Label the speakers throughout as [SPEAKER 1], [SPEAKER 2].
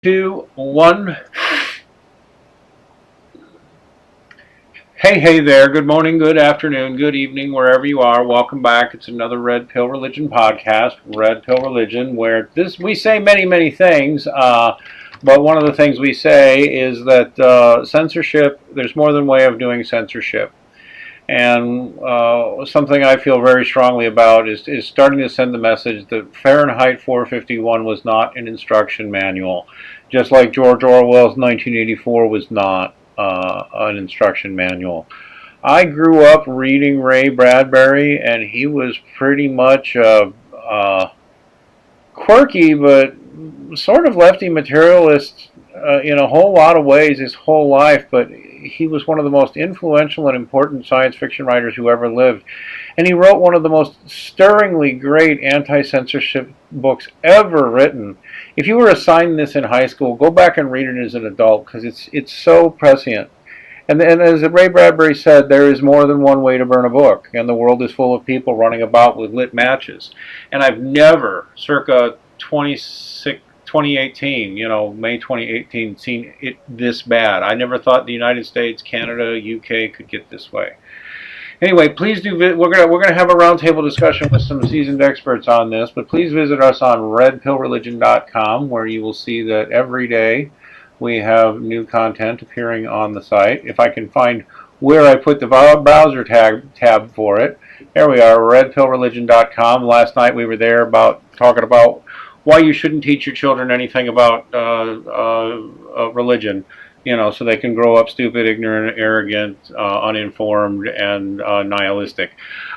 [SPEAKER 1] 2, 1. Hey there. Good morning, good afternoon, good evening, wherever you are. Welcome back. It's another Red Pill Religion podcast, Red Pill Religion, where we say many things, but one of the things we say is that censorship, there's more than one way of doing censorship. And something I feel very strongly about is starting to send the message that Fahrenheit 451 was not an instruction manual, just like George Orwell's 1984 was not an instruction manual. I grew up reading Ray Bradbury, and he was pretty much quirky, but sort of lefty materialist in a whole lot of ways his whole life, but he was one of the most influential and important science fiction writers who ever lived. And he wrote one of the most stirringly great anti-censorship books ever written. If you were assigned this in high school, go back and read it as an adult, because it's so prescient. And as Ray Bradbury said, there is more than one way to burn a book, and the world is full of people running about with lit matches. And I've never, circa 2018, May 2018, seen it this bad. I never thought the United States, Canada, UK could get this way. Anyway, please do. We're gonna have a roundtable discussion with some seasoned experts on this, but please visit us on redpillreligion.com, where you will see that every day we have new content appearing on the site. If I can find where I put the browser tab for it, there we are, redpillreligion.com. Last night we were there talking about why you shouldn't teach your children anything about religion, so they can grow up stupid, ignorant, arrogant, uninformed, and nihilistic.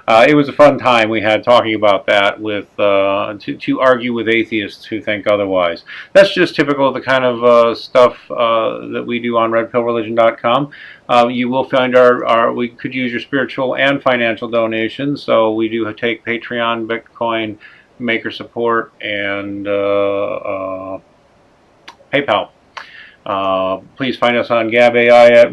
[SPEAKER 1] It was a fun time we had talking about that with to argue with atheists who think otherwise. That's just typical of the kind of stuff that we do on redpillreligion.com. You will find we could use your spiritual and financial donations, so we do take Patreon, Bitcoin, Maker Support, and PayPal. Please find us on Gab AI at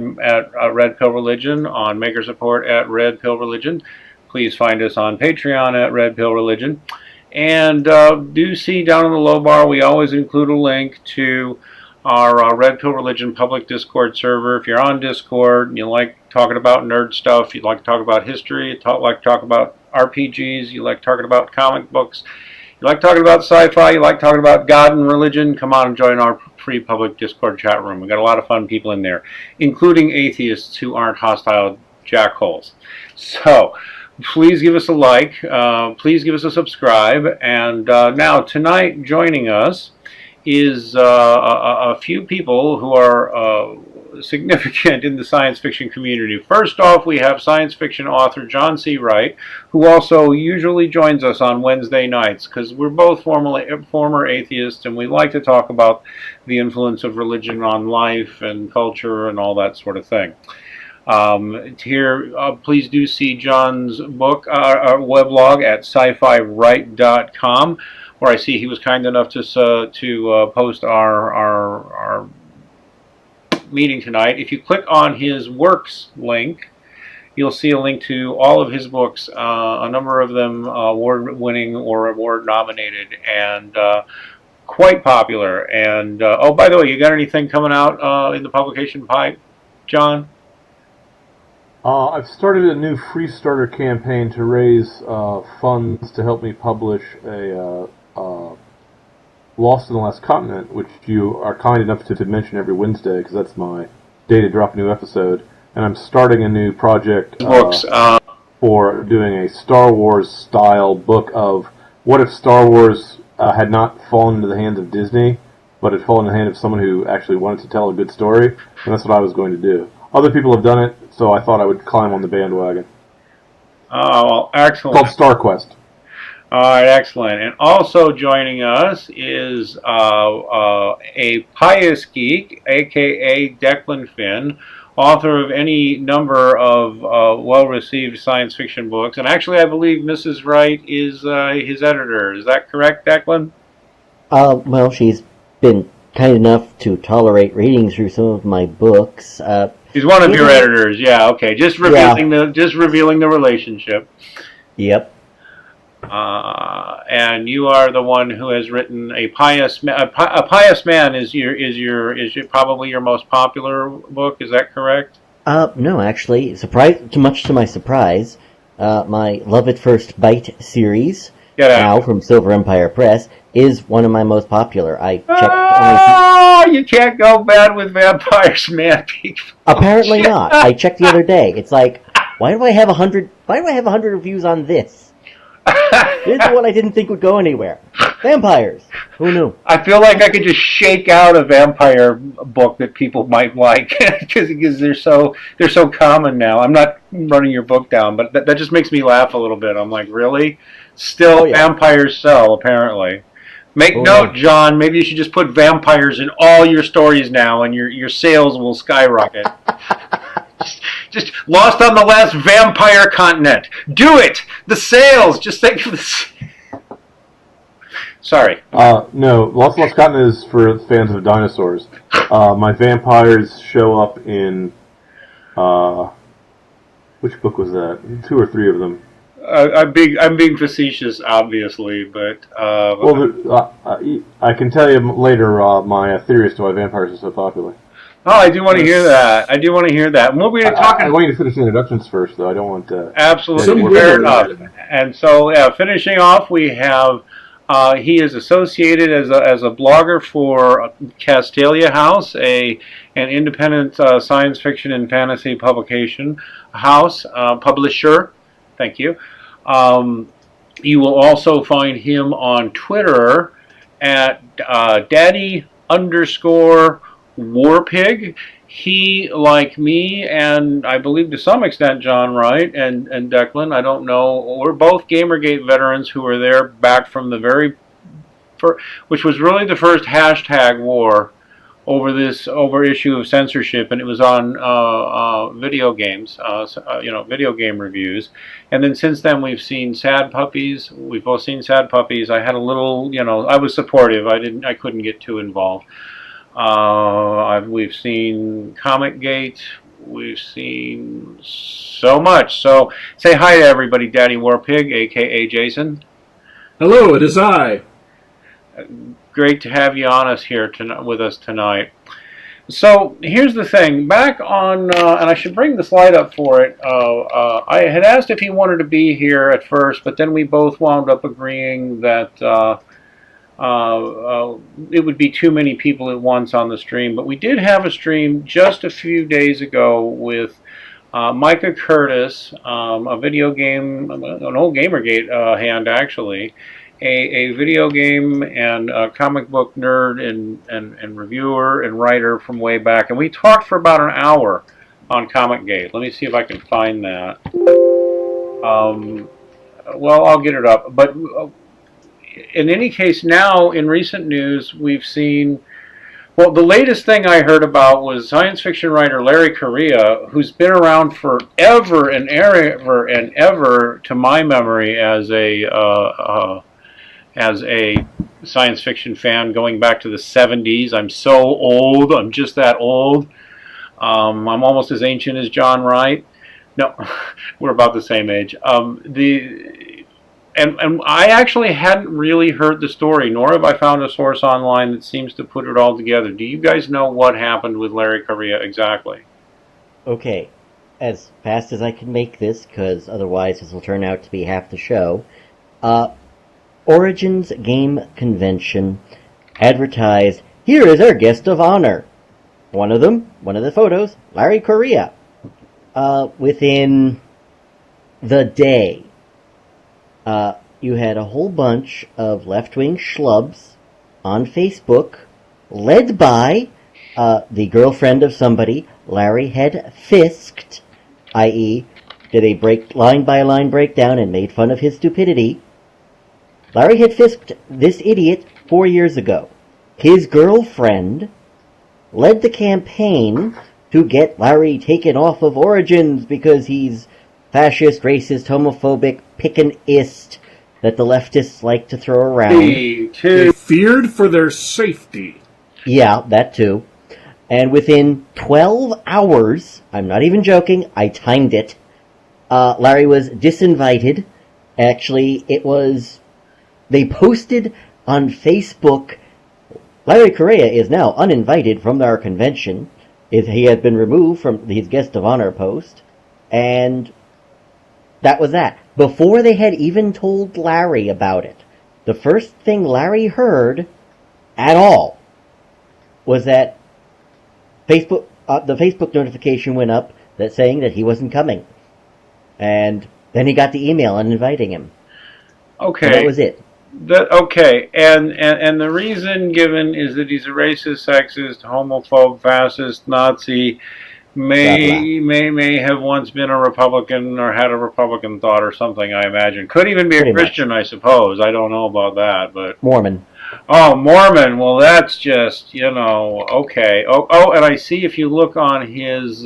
[SPEAKER 1] Red Pill Religion, on Maker Support at Red Pill Religion. Please find us on Patreon at Red Pill Religion. And do see down in the low bar, we always include a link to our Red Pill Religion public Discord server. If you're on Discord and you like talking about nerd stuff, you'd like to talk about history, you like to talk about RPGs, you like talking about comic books, you like talking about sci-fi, you like talking about God and religion, come on and join our free public Discord chat room. We've got a lot of fun people in there, including atheists who aren't hostile jackholes. So please give us a like, please give us a subscribe, and now tonight joining us is a few people who are significant in the science fiction community. First off, we have science fiction author John C. Wright, who also usually joins us on Wednesday nights, because we're both former atheists, and we like to talk about the influence of religion on life and culture and all that sort of thing. Here, please do see John's book, weblog at scifiright.com, where I see he was kind enough to post our meeting tonight. If you click on his works link, you'll see a link to all of his books, a number of them award-winning or award-nominated, and quite popular. And oh, by the way, you got anything coming out in the publication pipe, John?
[SPEAKER 2] I've started a new free starter campaign to raise funds to help me publish a Lost in the Last Continent, which you are kind enough to mention every Wednesday, because that's my day to drop a new episode. And I'm starting a new project for doing a Star Wars-style book of what if Star Wars had not fallen into the hands of Disney, but had fallen in the hand of someone who actually wanted to tell a good story. And that's what I was going to do. Other people have done it, so I thought I would climb on the bandwagon.
[SPEAKER 1] Oh, well, excellent.
[SPEAKER 2] It's called StarQuest.
[SPEAKER 1] All right, excellent. And also joining us is a pious geek, a.k.a. Declan Finn, author of any number of well-received science fiction books. And actually, I believe Mrs. Wright is his editor. Is that correct, Declan?
[SPEAKER 3] Well, she's been kind enough to tolerate reading through some of my books.
[SPEAKER 1] He's one of your editors, yeah, okay. Just revealing the relationship.
[SPEAKER 3] Yep.
[SPEAKER 1] And you are the one who has written a pious man is probably your most popular book. Is that correct?
[SPEAKER 3] No, actually, much to my surprise, my Love at First Bite series, now from Silver Empire Press, is one of my most popular. I checked.
[SPEAKER 1] You can't go bad with vampires, man.
[SPEAKER 3] Apparently not. I checked the other day. It's like, why do I have 100 reviews on this? This is one I didn't think would go anywhere. Vampires. Who knew?
[SPEAKER 1] I feel like I could just shake out a vampire book that people might like because they're so common now. I'm not running your book down, but that just makes me laugh a little bit. I'm like, really? Still, vampires sell, apparently. Make note, John. Maybe you should just put vampires in all your stories now, and your sales will skyrocket. Just Lost on the Last Vampire Continent. Do it! The sales! Just think of this. Sorry.
[SPEAKER 2] No, Lost Continent is for fans of dinosaurs. My vampires show up in... which book was that? 2 or 3 of them.
[SPEAKER 1] I'm being facetious, obviously, but...
[SPEAKER 2] I can tell you later my theory as to why vampires are so popular.
[SPEAKER 1] Oh, I do want to hear that. And what we're talking.
[SPEAKER 2] I want you to finish the introductions first, though. I don't want to.
[SPEAKER 1] Absolutely, fair enough. And so, finishing off, we have. He is associated as a blogger for Castalia House, an independent science fiction and fantasy publication house publisher. Thank you. You will also find him on Twitter at Daddy_Warpig. He, like me, and I believe to some extent John Wright and Declan, I don't know, we're both Gamergate veterans who were there back from the very first, which was really the first hashtag war over issue of censorship, and it was on video games, video game reviews. And then since then we've seen Sad Puppies. We've both seen Sad Puppies. I had a little, I was supportive. I couldn't get too involved. We've seen Comicgate. We've seen so much. So say hi to everybody, Daddy Warpig, a.k.a. Jasyn.
[SPEAKER 4] Hello, it is I.
[SPEAKER 1] Great to have you on us here with us tonight. So here's the thing. Back on, and I should bring the slide up for it. I had asked if he wanted to be here at first, but then we both wound up agreeing that it would be too many people at once on the stream. But we did have a stream just a few days ago with Micah Curtis, a video game, an old Gamergate hand actually, a video game and comic book nerd and reviewer and writer from way back. And we talked for about an hour on Comicgate. Let me see if I can find that. Well, I'll get it up. But in any case, now in recent news, we've seen, well, the latest thing I heard about was science fiction writer Larry Correia, who's been around forever and ever, to my memory, as a science fiction fan going back to the 70s. I'm so old. I'm just that old. I'm almost as ancient as John Wright. No, we're about the same age. And I actually hadn't really heard the story, nor have I found a source online that seems to put it all together. Do you guys know what happened with Larry Correia exactly?
[SPEAKER 3] Okay, as fast as I can make this, because otherwise this will turn out to be half the show. Origins Game Convention advertised, here is our guest of honor. One of the photos, Larry Correia. Within the day, you had a whole bunch of left-wing schlubs on Facebook, led by the girlfriend of somebody Larry had fisked, i.e., did a line-by-line breakdown and made fun of his stupidity. Larry had fisked this idiot 4 years ago. His girlfriend led the campaign to get Larry taken off of Origins because he's fascist, racist, homophobic, pickin'-ist that the leftists like to throw around.
[SPEAKER 4] They feared for their safety.
[SPEAKER 3] Yeah, that too. And within 12 hours, I'm not even joking, I timed it, Larry was disinvited Actually, they posted on Facebook, Larry Correia is now uninvited from our convention. He had been removed from his guest of honor post, and that was that. Before they had even told Larry about it, the first thing Larry heard at all was that the Facebook notification went up that saying that he wasn't coming. And then he got the email uninviting him.
[SPEAKER 1] Okay.
[SPEAKER 3] And that was it.
[SPEAKER 1] Okay, and the reason given is that he's a racist, sexist, homophobe, fascist, Nazi, may have once been a Republican or had a Republican thought or something, I imagine. Could even be a Christian, I suppose. I don't know about that, but...
[SPEAKER 3] Mormon.
[SPEAKER 1] Oh, Mormon. Well, that's just, okay. Oh, and I see if you look on his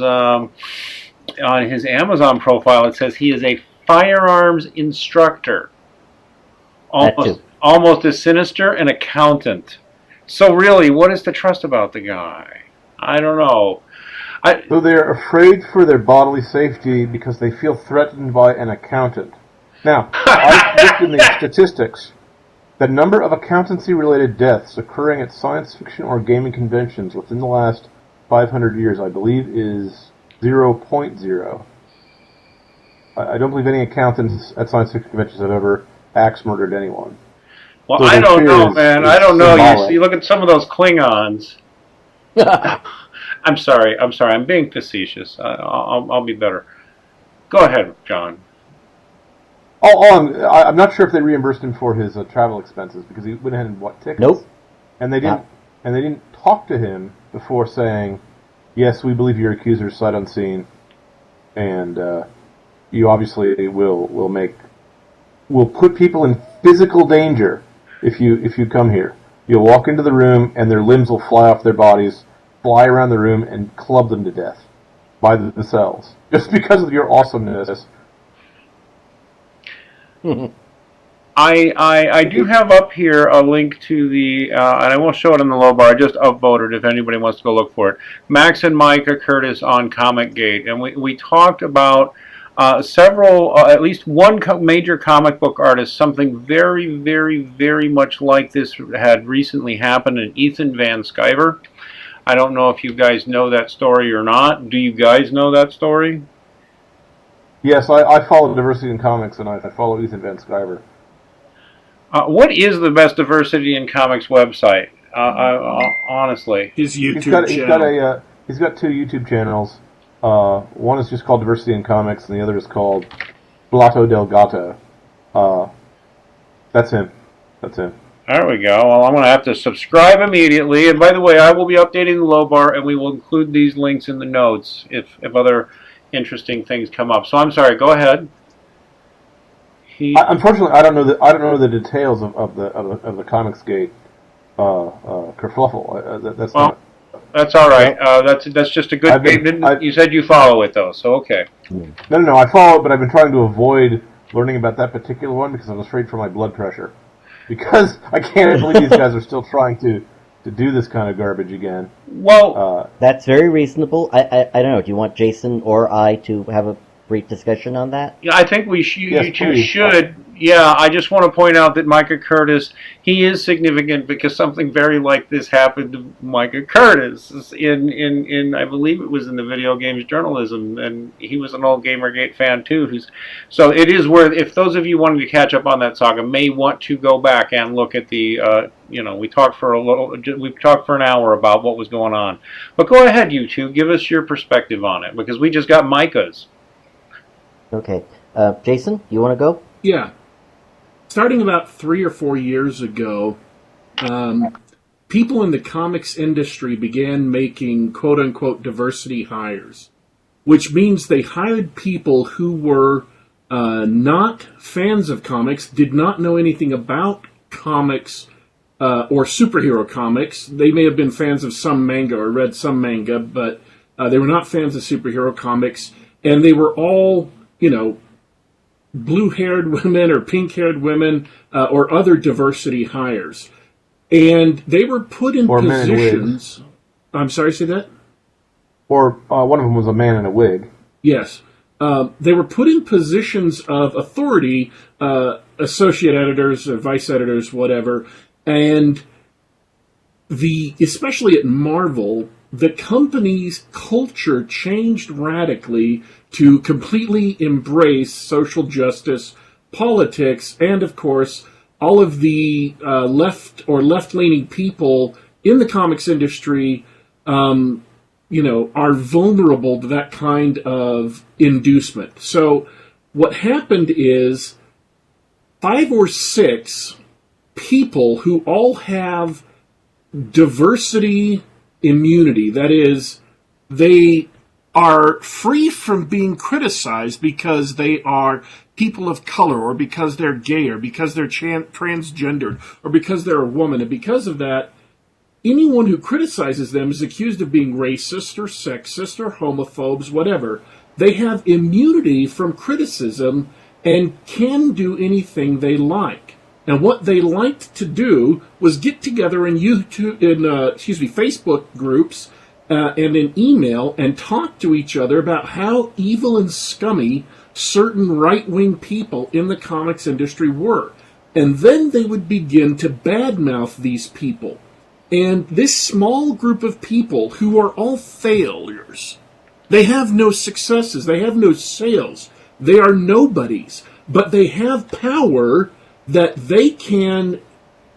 [SPEAKER 1] Amazon profile, it says he is a firearms instructor. Almost as sinister, an accountant. So really, what is to trust about the guy? I don't know.
[SPEAKER 2] So they're afraid for their bodily safety because they feel threatened by an accountant. Now, I've looked in the statistics. The number of accountancy-related deaths occurring at science fiction or gaming conventions within the last 500 years, I believe, is 0.0. I don't believe any accountants at science fiction conventions have ever axe murdered anyone.
[SPEAKER 1] Well, so I don't know, man. I don't know. You look at some of those Klingons. I'm sorry. I'm being facetious. I'll be better. Go ahead, John.
[SPEAKER 2] I'm not sure if they reimbursed him for his travel expenses because he went ahead and bought tickets.
[SPEAKER 3] Nope.
[SPEAKER 2] And they didn't talk to him before saying, "Yes, we believe your accusers sight unseen, and you obviously will put people in physical danger if you come here. You'll walk into the room and their limbs will fly off their bodies, fly around the room, and club them to death by themselves just because of your awesomeness."
[SPEAKER 1] I do have up here a link to the, and I won't show it in the low bar, I just upvoted if anybody wants to go look for it. Max and Micah Curtis on ComicGate, and we talked about several, at least one major comic book artist, something very, very, very much like this had recently happened in Ethan Van Sciver. I don't know if you guys know that story or not. Do you guys know that story?
[SPEAKER 2] Yes, I follow Diversity in Comics, and I follow Ethan Van Sciver.
[SPEAKER 1] What is the best Diversity in Comics website? Honestly,
[SPEAKER 4] his YouTube channel.
[SPEAKER 2] He's got two YouTube channels. One is just called Diversity in Comics, and the other is called Blotto del Gato. That's him.
[SPEAKER 1] There we go. Well, I'm going to have to subscribe immediately. And by the way, I will be updating the low bar, and we will include these links in the notes if other interesting things come up. So I'm sorry. Go ahead.
[SPEAKER 2] Unfortunately, I don't know the details of the ComicsGate kerfluffle.
[SPEAKER 1] That's all right. That's just a good game. You said you follow it though, so okay.
[SPEAKER 2] No. I follow it, but I've been trying to avoid learning about that particular one because I'm afraid for my blood pressure. Because I can't believe these guys are still trying to do this kind of garbage again.
[SPEAKER 1] Well,
[SPEAKER 3] that's very reasonable. I don't know. Do you want Jasyn or I to have a brief discussion on that?
[SPEAKER 1] Yeah, I think you two should. Yeah, I just want to point out that Micah Curtis, he is significant because something very like this happened to Micah Curtis in I believe it was in the video games journalism, and he was an old Gamergate fan too. So it is worth, if those of you wanting to catch up on that saga may want to go back and look at the, we talked for an hour about what was going on. But go ahead, you two, give us your perspective on it because we just got Micah's.
[SPEAKER 3] Okay. Jasyn, you want to go?
[SPEAKER 4] Yeah. Starting about 3 or 4 years ago, people in the comics industry began making quote-unquote diversity hires, which means they hired people who were not fans of comics, did not know anything about comics or superhero comics. They may have been fans of some manga or read some manga, but they were not fans of superhero comics, and they were all, blue-haired women or pink-haired women or other diversity hires. And they were put in positions... I'm sorry, say that?
[SPEAKER 2] Or one of them was a man in a wig.
[SPEAKER 4] Yes. they were put in positions of authority, associate editors, vice editors, whatever, and especially at Marvel, the company's culture changed radically to completely embrace social justice, politics, and of course, all of the left or left-leaning people in the comics industry, are vulnerable to that kind of inducement. So what happened is 5 or 6 people who all have diversity immunity. That is, they are free from being criticized because they are people of color, or because they're gay, or because they're transgendered, or because they're a woman. And because of that, anyone who criticizes them is accused of being racist or sexist or homophobes, whatever. They have immunity from criticism and can do anything they like. And what they liked to do was get together in Facebook groups and in email and talk to each other about how evil and scummy certain right-wing people in the comics industry were. And then they would begin to badmouth these people. And this small group of people who are all failures, they have no successes, they have no sales, they are nobodies, but they have power that they can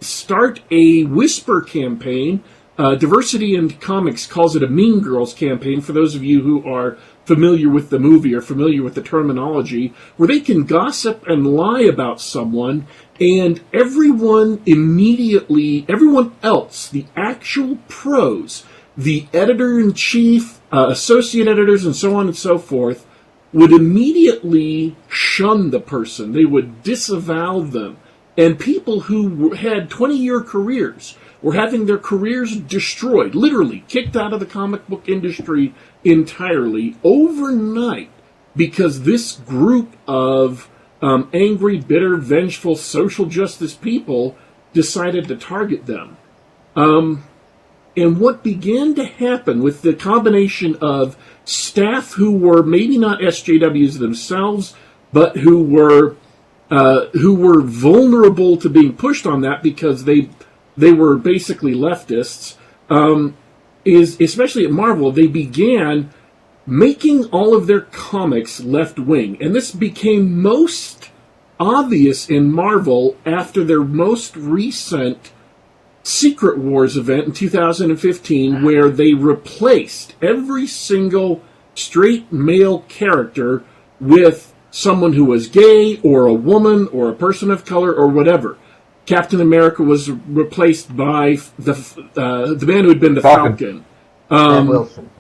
[SPEAKER 4] start a whisper campaign. Diversity in Comics calls it a Mean Girls campaign, for those of you who are familiar with the movie or familiar with the terminology, where they can gossip and lie about someone, and everyone else, the actual pros, the editor-in-chief, associate editors, and so on and so forth, would immediately shun the person. They would disavow them. And people who had 20-year careers were having their careers destroyed, literally kicked out of the comic book industry entirely overnight, because this group of angry, bitter, vengeful, social justice people decided to target them. And what began to happen with the combination of staff who were maybe not SJWs themselves, but who were vulnerable to being pushed on that because they were basically leftists, is especially at Marvel, they began making all of their comics left-wing. And this became most obvious in Marvel after their most recent Secret Wars event in 2015, where they replaced every single straight male character with someone who was gay, or a woman, or a person of color, or whatever. Captain America was replaced by the man who had been the Falcon.
[SPEAKER 3] Wilson.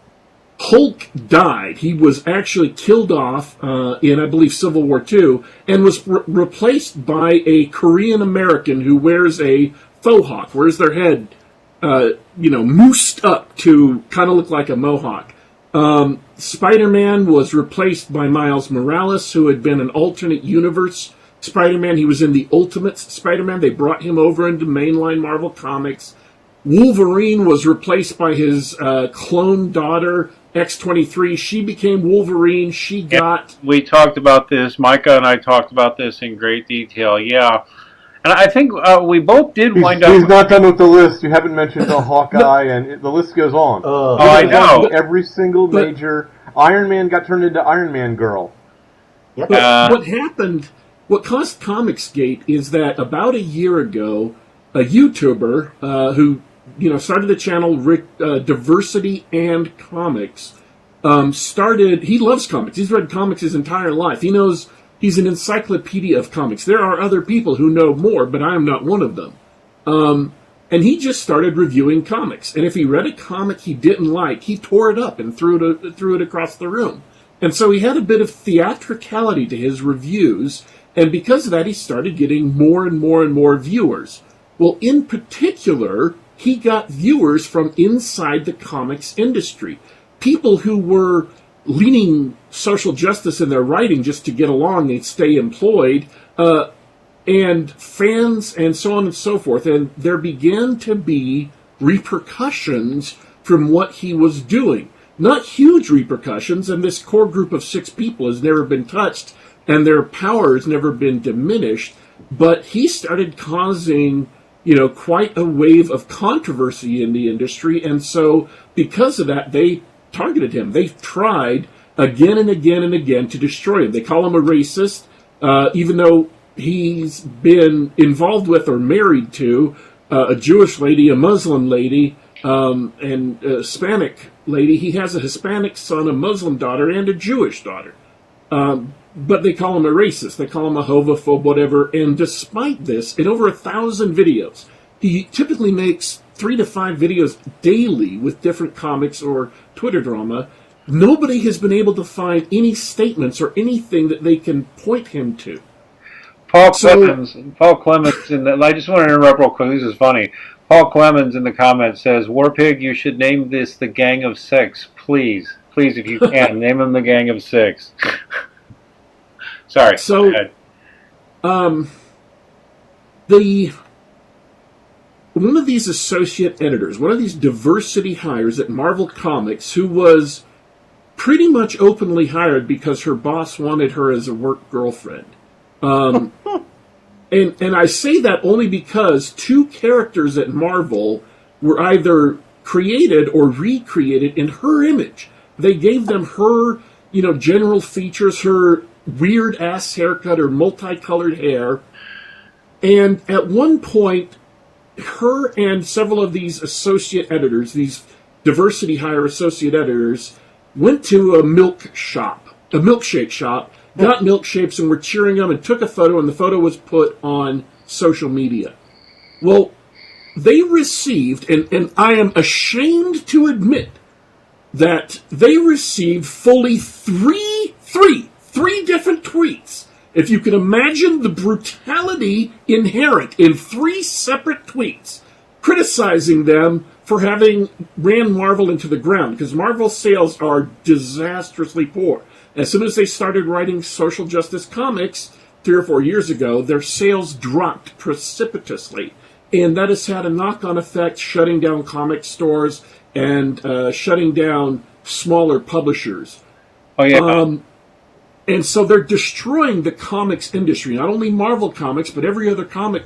[SPEAKER 4] Hulk died. He was actually killed off in, I believe, Civil War II, and was replaced by a Korean American who wears a faux hawk, wears their head, moosed up to kind of look like a mohawk. Spider-Man was replaced by Miles Morales, who had been an alternate universe Spider-Man. He was in the Ultimates Spider-Man. They brought him over into mainline Marvel Comics. Wolverine was replaced by his clone daughter, X-23. She became Wolverine. She got...
[SPEAKER 1] We talked about this. Micah and I talked about this in great detail. Yeah. And I think we both did wind up...
[SPEAKER 2] He's not done with the list. You haven't mentioned the Hawkeye, and the list goes on.
[SPEAKER 1] Oh, I know.
[SPEAKER 2] Every single major... Iron Man got turned into Iron Man Girl.
[SPEAKER 3] Yep.
[SPEAKER 4] But what happened... What caused Comicsgate is that about a year ago, a YouTuber who started the channel Diversity and Comics started. He loves comics. He's read comics his entire life. He knows he's an encyclopedia of comics. There are other people who know more, but I am not one of them. And he just started reviewing comics. And if he read a comic he didn't like, he tore it up and threw it across the room. And so he had a bit of theatricality to his reviews. And because of that, he started getting more and more and more viewers. Well, in particular, he got viewers from inside the comics industry. People who were leaning social justice in their writing just to get along and stay employed, and fans and so on and so forth. And there began to be repercussions from what he was doing. not huge repercussions, and this core group of 6 people has never been touched, and their power has never been diminished. But he started causing, quite a wave of controversy in the industry, and so because of that, they targeted him. They tried again and again and again to destroy him. They call him a racist, even though he's been involved with or married to a Jewish lady, a Muslim lady, and a Hispanic lady. He has a Hispanic son, a Muslim daughter, and a Jewish daughter. But they call him a racist. They call him a homophobe, whatever. And despite this, in over 1,000 videos, he typically makes 3 to 5 videos daily with different comics or Twitter drama. Nobody has been able to find any statements or anything that they can point him to.
[SPEAKER 1] Paul Clemens, I just want to interrupt real quick. This is funny. Paul Clemens in the comments says, "Warpig, you should name this the Gang of Six, please. Please, if you can, name them the Gang of Six." Sorry.
[SPEAKER 4] So, one of these associate editors, one of these diversity hires at Marvel Comics, who was pretty much openly hired because her boss wanted her as a work girlfriend. And I say that only because 2 characters at Marvel were either created or recreated in her image. They gave them her, general features, her weird-ass haircut, her multicolored hair. And at one point, her and several of these associate editors, these diversity hire associate editors, went to a milkshake shop, got milkshakes and were cheering them and took a photo, and the photo was put on social media. Well, they received, and I am ashamed to admit that they received fully three different tweets. If you can imagine the brutality inherent in 3 separate tweets, criticizing them for having ran Marvel into the ground, because Marvel sales are disastrously poor. As soon as they started writing social justice comics 3 or 4 years ago, their sales dropped precipitously. And that has had a knock-on effect, shutting down comic stores and shutting down smaller publishers.
[SPEAKER 1] Oh, yeah.
[SPEAKER 4] And so they're destroying the comics industry, not only Marvel Comics, but every other comic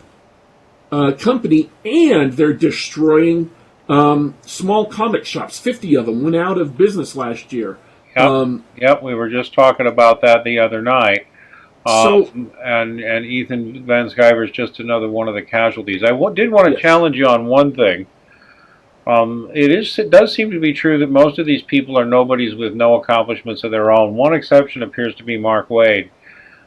[SPEAKER 4] company, and they're destroying small comic shops. 50 of them went out of business last year.
[SPEAKER 1] Yep, we were just talking about that the other night. And Ethan Van Sciver is just another one of the casualties. I did want to challenge you on one thing. It does seem to be true that most of these people are nobodies with no accomplishments of their own. One exception appears to be Mark Waid.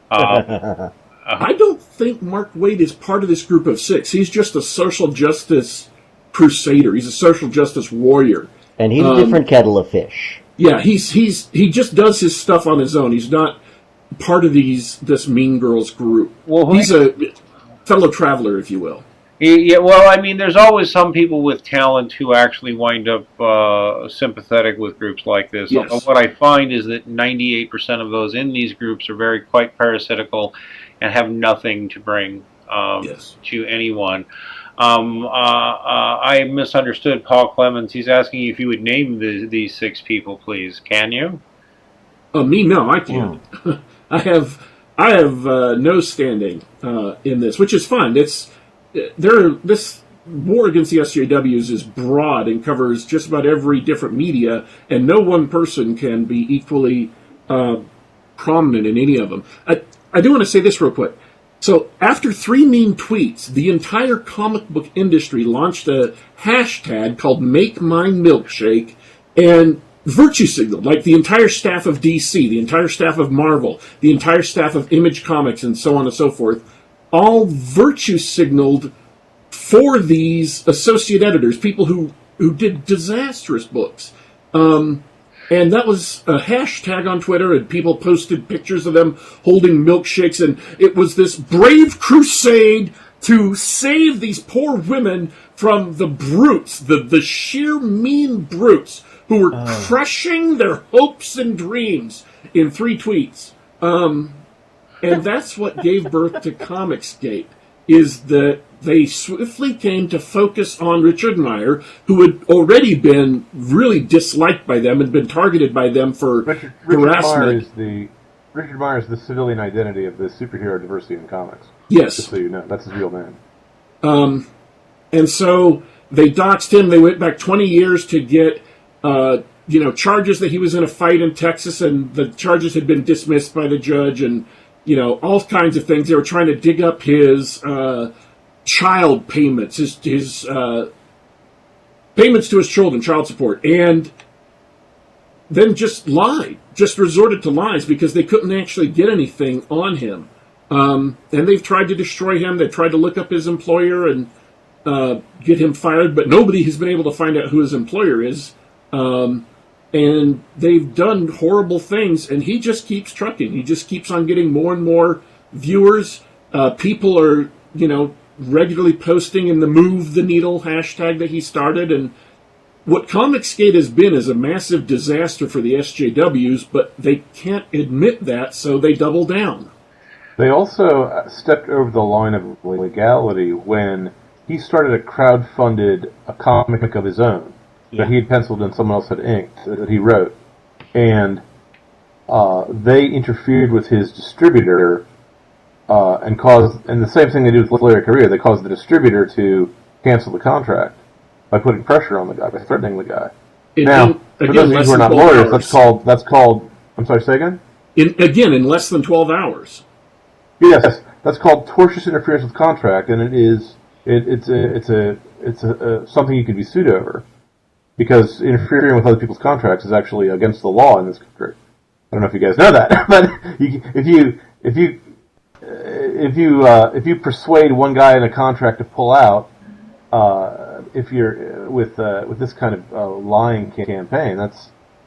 [SPEAKER 4] I don't think Mark Waid is part of this group of 6. He's just a social justice crusader. He's a social justice warrior.
[SPEAKER 3] And he's a different kettle of fish.
[SPEAKER 4] Yeah, he just does his stuff on his own. He's not part of this Mean Girls group. Well, he's a fellow traveler, if you will.
[SPEAKER 1] Yeah, well, I mean, there's always some people with talent who actually wind up sympathetic with groups like this.
[SPEAKER 4] Yes.
[SPEAKER 1] What I find is that 98% of those in these groups are quite parasitical and have nothing to bring to anyone. I misunderstood Paul Clemens. He's asking if you would name these 6 people, please. Can you?
[SPEAKER 4] Me? No, I can't. I have no standing in this, which is fine. This war against the SJWs is broad and covers just about every different media, and no one person can be equally prominent in any of them. I do want to say this real quick. So after 3 mean tweets, the entire comic book industry launched a hashtag called Make Mine Milkshake and virtue signaled, like the entire staff of DC, the entire staff of Marvel, the entire staff of Image Comics, and so on and so forth, all virtue signaled for these associate editors, people who did disastrous books. And that was a hashtag on Twitter, and people posted pictures of them holding milkshakes, and it was this brave crusade to save these poor women from the brutes, the sheer mean brutes, who were crushing their hopes and dreams in 3 tweets. And that's what gave birth to Comicsgate, is that they swiftly came to focus on Richard Meyer, who had already been really disliked by them and been targeted by them for harassment.
[SPEAKER 2] Richard Meyer is the civilian identity of the superhero diversity in comics.
[SPEAKER 4] Yes.
[SPEAKER 2] Just so you know, that's his real name.
[SPEAKER 4] And so they doxed him. They went back 20 years to get, charges that he was in a fight in Texas, and the charges had been dismissed by the judge, and, all kinds of things. They were trying to dig up his child payments, his payments to his children, child support, and then just lied, just resorted to lies because they couldn't actually get anything on him. And they've tried to destroy him. They've tried to look up his employer and get him fired, but nobody has been able to find out who his employer is. And they've done horrible things, and he just keeps trucking. He just keeps on getting more and more viewers. People are, regularly posting in the Move the Needle hashtag that he started, and what Comicsgate has been is a massive disaster for the SJWs, but they can't admit that, so they double down.
[SPEAKER 2] They also stepped over the line of legality when he started a crowd-funded comic of his own that he had penciled and someone else had inked, that he wrote. And they interfered with his distributor and the same thing they did with Larry Correia, they caused the distributor to cancel the contract by putting pressure on the guy, by threatening the guy. Now, for those of you who are not lawyers, that's called, I'm sorry, say again?
[SPEAKER 4] In less than 12 hours.
[SPEAKER 2] Yes, that's called tortious interference with contract, and it's something you can be sued over, because interfering with other people's contracts is actually against the law in this country. I don't know if you guys know that, but if you persuade one guy in a contract to pull out, if you're with this kind of lying campaign,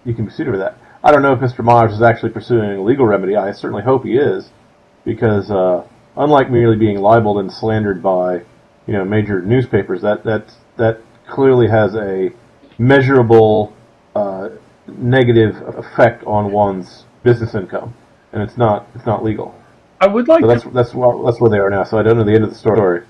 [SPEAKER 2] you can be sued over that. I don't know if Mr. Myers is actually pursuing a legal remedy. I certainly hope he is, because unlike merely being libeled and slandered by major newspapers, that clearly has a measurable negative effect on one's business income, and it's not legal.
[SPEAKER 1] I would like
[SPEAKER 2] that's where they are now. So I don't know the end of the story.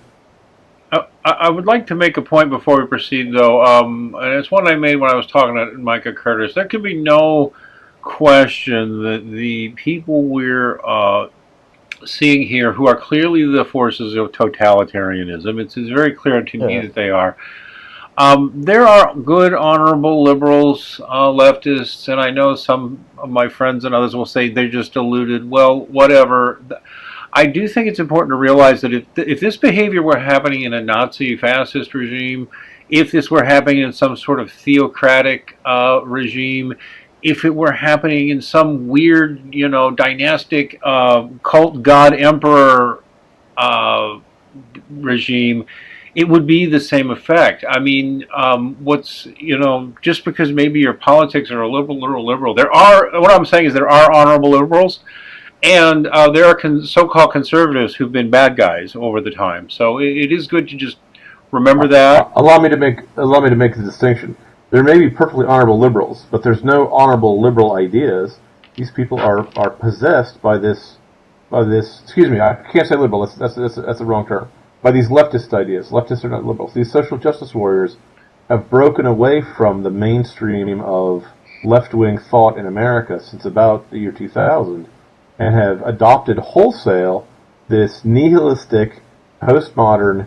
[SPEAKER 1] I would like to make a point before we proceed, though, and it's one I made when I was talking to Micah Curtis. There can be no question that the people we're seeing here, who are clearly the forces of totalitarianism, it's very clear to me that they are. There are good, honorable liberals, leftists, and I know some of my friends and others will say they're just deluded. Well, whatever. I do think it's important to realize that if this behavior were happening in a Nazi fascist regime, if this were happening in some sort of theocratic regime, if it were happening in some weird, dynastic cult god emperor regime, it would be the same effect. I mean, just because maybe your politics are a liberal, what I'm saying is there are honorable liberals, and there are so-called conservatives who've been bad guys over the time. So it is good to just remember that.
[SPEAKER 2] Allow me to make the distinction. There may be perfectly honorable liberals, but there's no honorable liberal ideas. These people are possessed by this. Excuse me, I can't say liberal. That's the wrong term. By these leftist ideas. Leftists are not liberals. These social justice warriors have broken away from the mainstream of left-wing thought in America since about the year 2000, and have adopted wholesale this nihilistic, postmodern,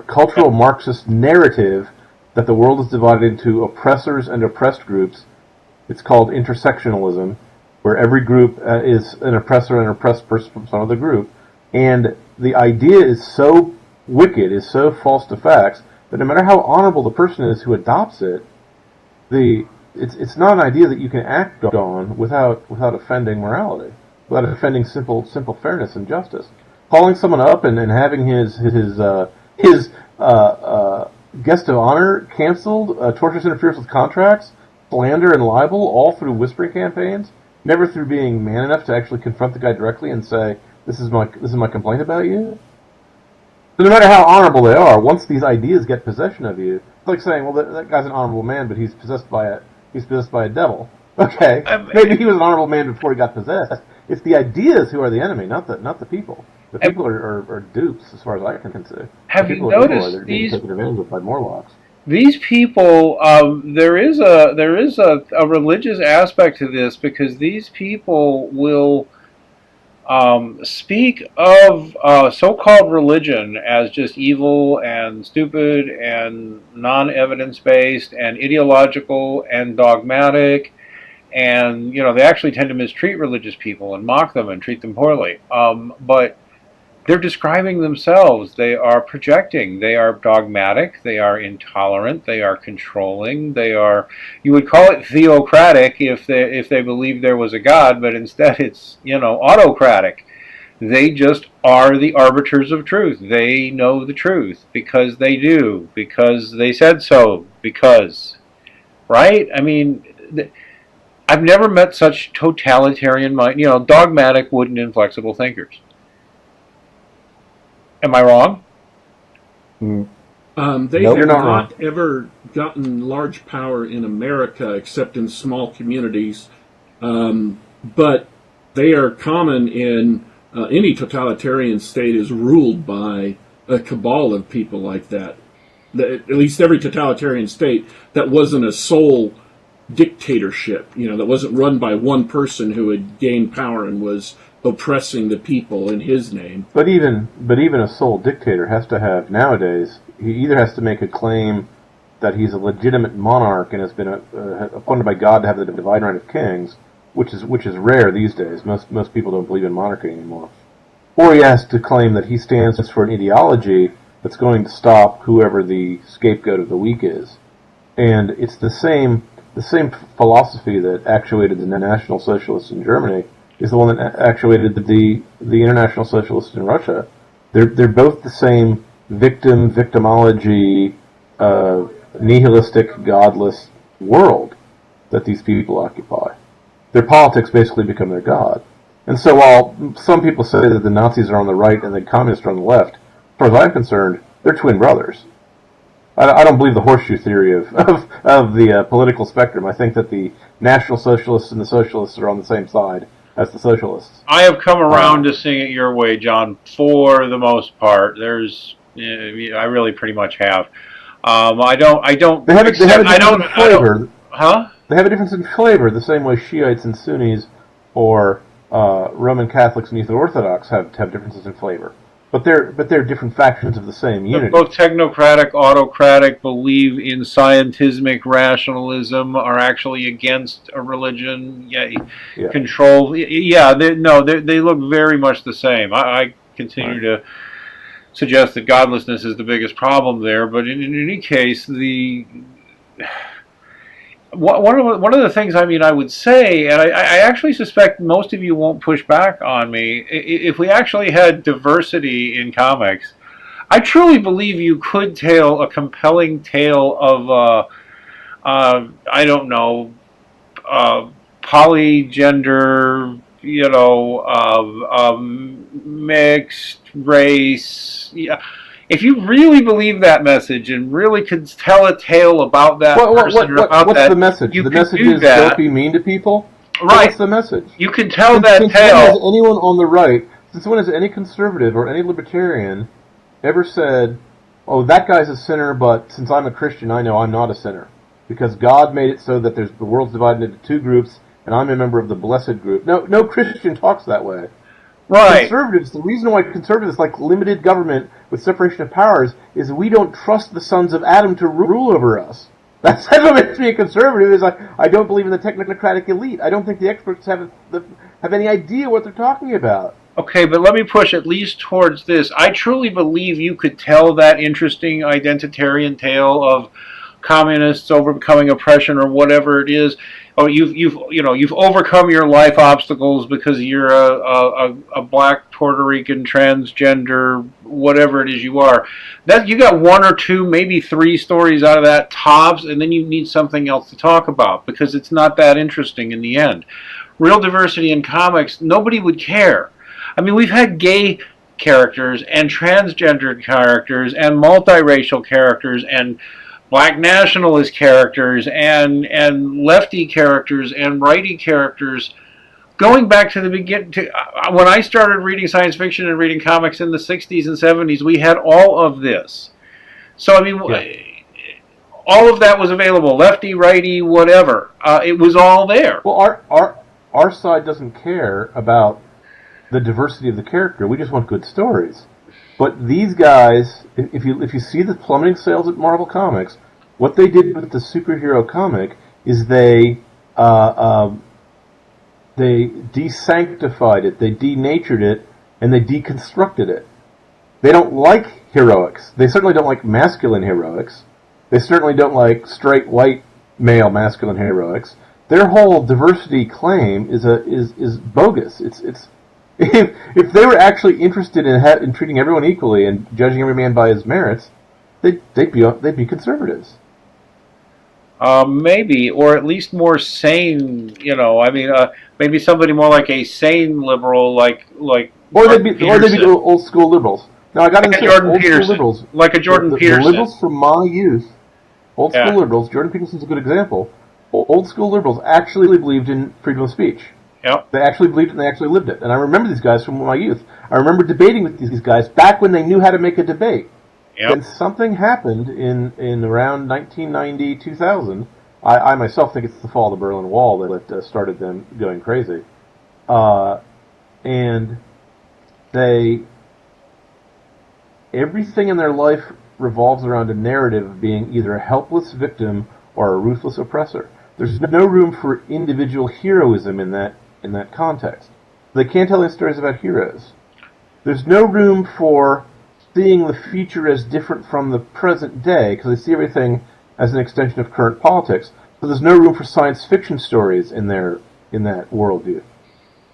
[SPEAKER 2] cultural Marxist narrative that the world is divided into oppressors and oppressed groups. It's called intersectionalism, where every group is an oppressor and an oppressed person from some other group. And the idea is so wicked, is so false to facts, that no matter how honorable the person is who adopts it, it's not an idea that you can act on without offending morality, without offending simple fairness and justice. Calling someone up and having his guest of honor canceled, tortious interference with contracts, slander and libel, all through whispering campaigns, never through being man enough to actually confront the guy directly and say, This is my complaint about you. So no matter how honorable they are, once these ideas get possession of you, it's like saying, well, that guy's an honorable man, but he's possessed by a devil. Okay, maybe he was an honorable man before he got possessed. It's the ideas who are the enemy, not the people. The people are dupes, as far as I can see.
[SPEAKER 1] Have you noticed
[SPEAKER 2] they're being taken advantage of by Morlocks?
[SPEAKER 1] These people, there is a religious aspect to this, because these people will speak of so-called religion as just evil and stupid and non-evidence-based and ideological and dogmatic, and they actually tend to mistreat religious people and mock them and treat them poorly. But they're describing themselves. They are projecting. They are dogmatic. They are intolerant. They are controlling. They are, you would call it theocratic if they believed there was a God, but instead it's, autocratic. They just are the arbiters of truth. They know the truth because they do, because they said so, right? I mean, I've never met such totalitarian mind, dogmatic, wooden, inflexible thinkers. Am I wrong?
[SPEAKER 4] They have not ever gotten large power in America except in small communities, but they are common in any totalitarian state is ruled by a cabal of people like that. At least every totalitarian state that wasn't a sole dictatorship, that wasn't run by one person who had gained power and was oppressing the people in his name.
[SPEAKER 2] But even a sole dictator has to have, nowadays, he either has to make a claim that he's a legitimate monarch and has been appointed by God to have the divine right of kings, which is rare these days. Most people don't believe in monarchy anymore. Or he has to claim that he stands for an ideology that's going to stop whoever the scapegoat of the week is. And it's the same philosophy that actuated the National Socialists in Germany is the one that actuated the International Socialists in Russia. They're both the same victimology, nihilistic, godless world that these people occupy. Their politics basically become their god. And so while some people say that the Nazis are on the right and the communists are on the left, as far as I'm concerned, they're twin brothers. I don't believe the horseshoe theory of the political spectrum. I think that the National Socialists and the Socialists are on the same side as the Socialists.
[SPEAKER 1] I have come around to seeing it your way, John, for the most part. I really pretty much have. I don't.
[SPEAKER 2] They have a difference in flavor.
[SPEAKER 1] Huh?
[SPEAKER 2] They have a difference in flavor, the same way Shiites and Sunnis or Roman Catholics and Eastern Orthodox have differences in flavor. But they're different factions of the same unity.
[SPEAKER 1] Both technocratic, autocratic, believe in scientismic rationalism, are actually against a religion. Control. They look very much the same. I continue to suggest that godlessness is the biggest problem there. But in any case, one of the things I would say, and I actually suspect most of you won't push back on me, if we actually had diversity in comics, I truly believe you could tell a compelling tale of, polygender, mixed race. Yeah. If you really believe that message and really could tell a tale about that person or about
[SPEAKER 2] what's the message? The message is don't be mean to people?
[SPEAKER 1] Right.
[SPEAKER 2] What's the message?
[SPEAKER 1] You can tell that tale.
[SPEAKER 2] When has any conservative or any libertarian ever said, oh, that guy's a sinner, but since I'm a Christian, I know I'm not a sinner? Because God made it so that the world's divided into two groups, and I'm a member of the blessed group. No Christian talks that way.
[SPEAKER 1] Right.
[SPEAKER 2] Conservatives, the reason why conservatives like limited government with separation of powers is we don't trust the sons of Adam to rule over us. That's what makes me a conservative, is I don't believe in the technocratic elite. I don't think the experts have any idea what they're talking about.
[SPEAKER 1] Okay, but let me push at least towards this. I truly believe you could tell that interesting identitarian tale of communists overcoming oppression or whatever it is. Oh, you've overcome your life obstacles because you're a black Puerto Rican transgender, whatever it is you are. That you got one or two, maybe three stories out of that tops, and then you need something else to talk about because it's not that interesting in the end. Real diversity in comics, nobody would care. I mean, we've had gay characters and transgender characters and multiracial characters and black nationalist characters and lefty characters and righty characters going back to the beginning, when I started reading science fiction and reading comics in the 60s and 70s, we had all of this. So, I mean, all of that was available. Lefty, righty, whatever. It was all there.
[SPEAKER 2] Well, our side doesn't care about the diversity of the character. We just want good stories. But these guys, if you see the plummeting sales at Marvel Comics, what they did with the superhero comic is they desanctified it, they denatured it, and they deconstructed it. They don't like heroics. They certainly don't like masculine heroics. They certainly don't like straight white male masculine heroics. Their whole diversity claim is bogus. It's if they were actually interested in treating everyone equally and judging every man by his merits, they'd be conservatives.
[SPEAKER 1] Maybe, or at least more sane. I mean, maybe somebody more like a sane liberal, like.
[SPEAKER 2] Or they'd be old school liberals. Now I got to say, old
[SPEAKER 1] Peterson.
[SPEAKER 2] school liberals,
[SPEAKER 1] like a Jordan Peterson.
[SPEAKER 2] The liberals from my youth, old school liberals. Jordan Peterson's a good example. Old school liberals actually believed in freedom of speech.
[SPEAKER 1] Yep.
[SPEAKER 2] They actually believed it and they actually lived it. And I remember these guys from my youth. I remember debating with these guys back when they knew how to make a debate.
[SPEAKER 1] Yep.
[SPEAKER 2] And something happened in around 1990, 2000. I myself think it's the fall of the Berlin Wall that started them going crazy. And everything in their life revolves around a narrative of being either a helpless victim or a ruthless oppressor. There's no room for individual heroism in that context. They can't tell any stories about heroes. There's no room for seeing the future as different from the present day, because they see everything as an extension of current politics. So there's no room for science fiction stories in that worldview.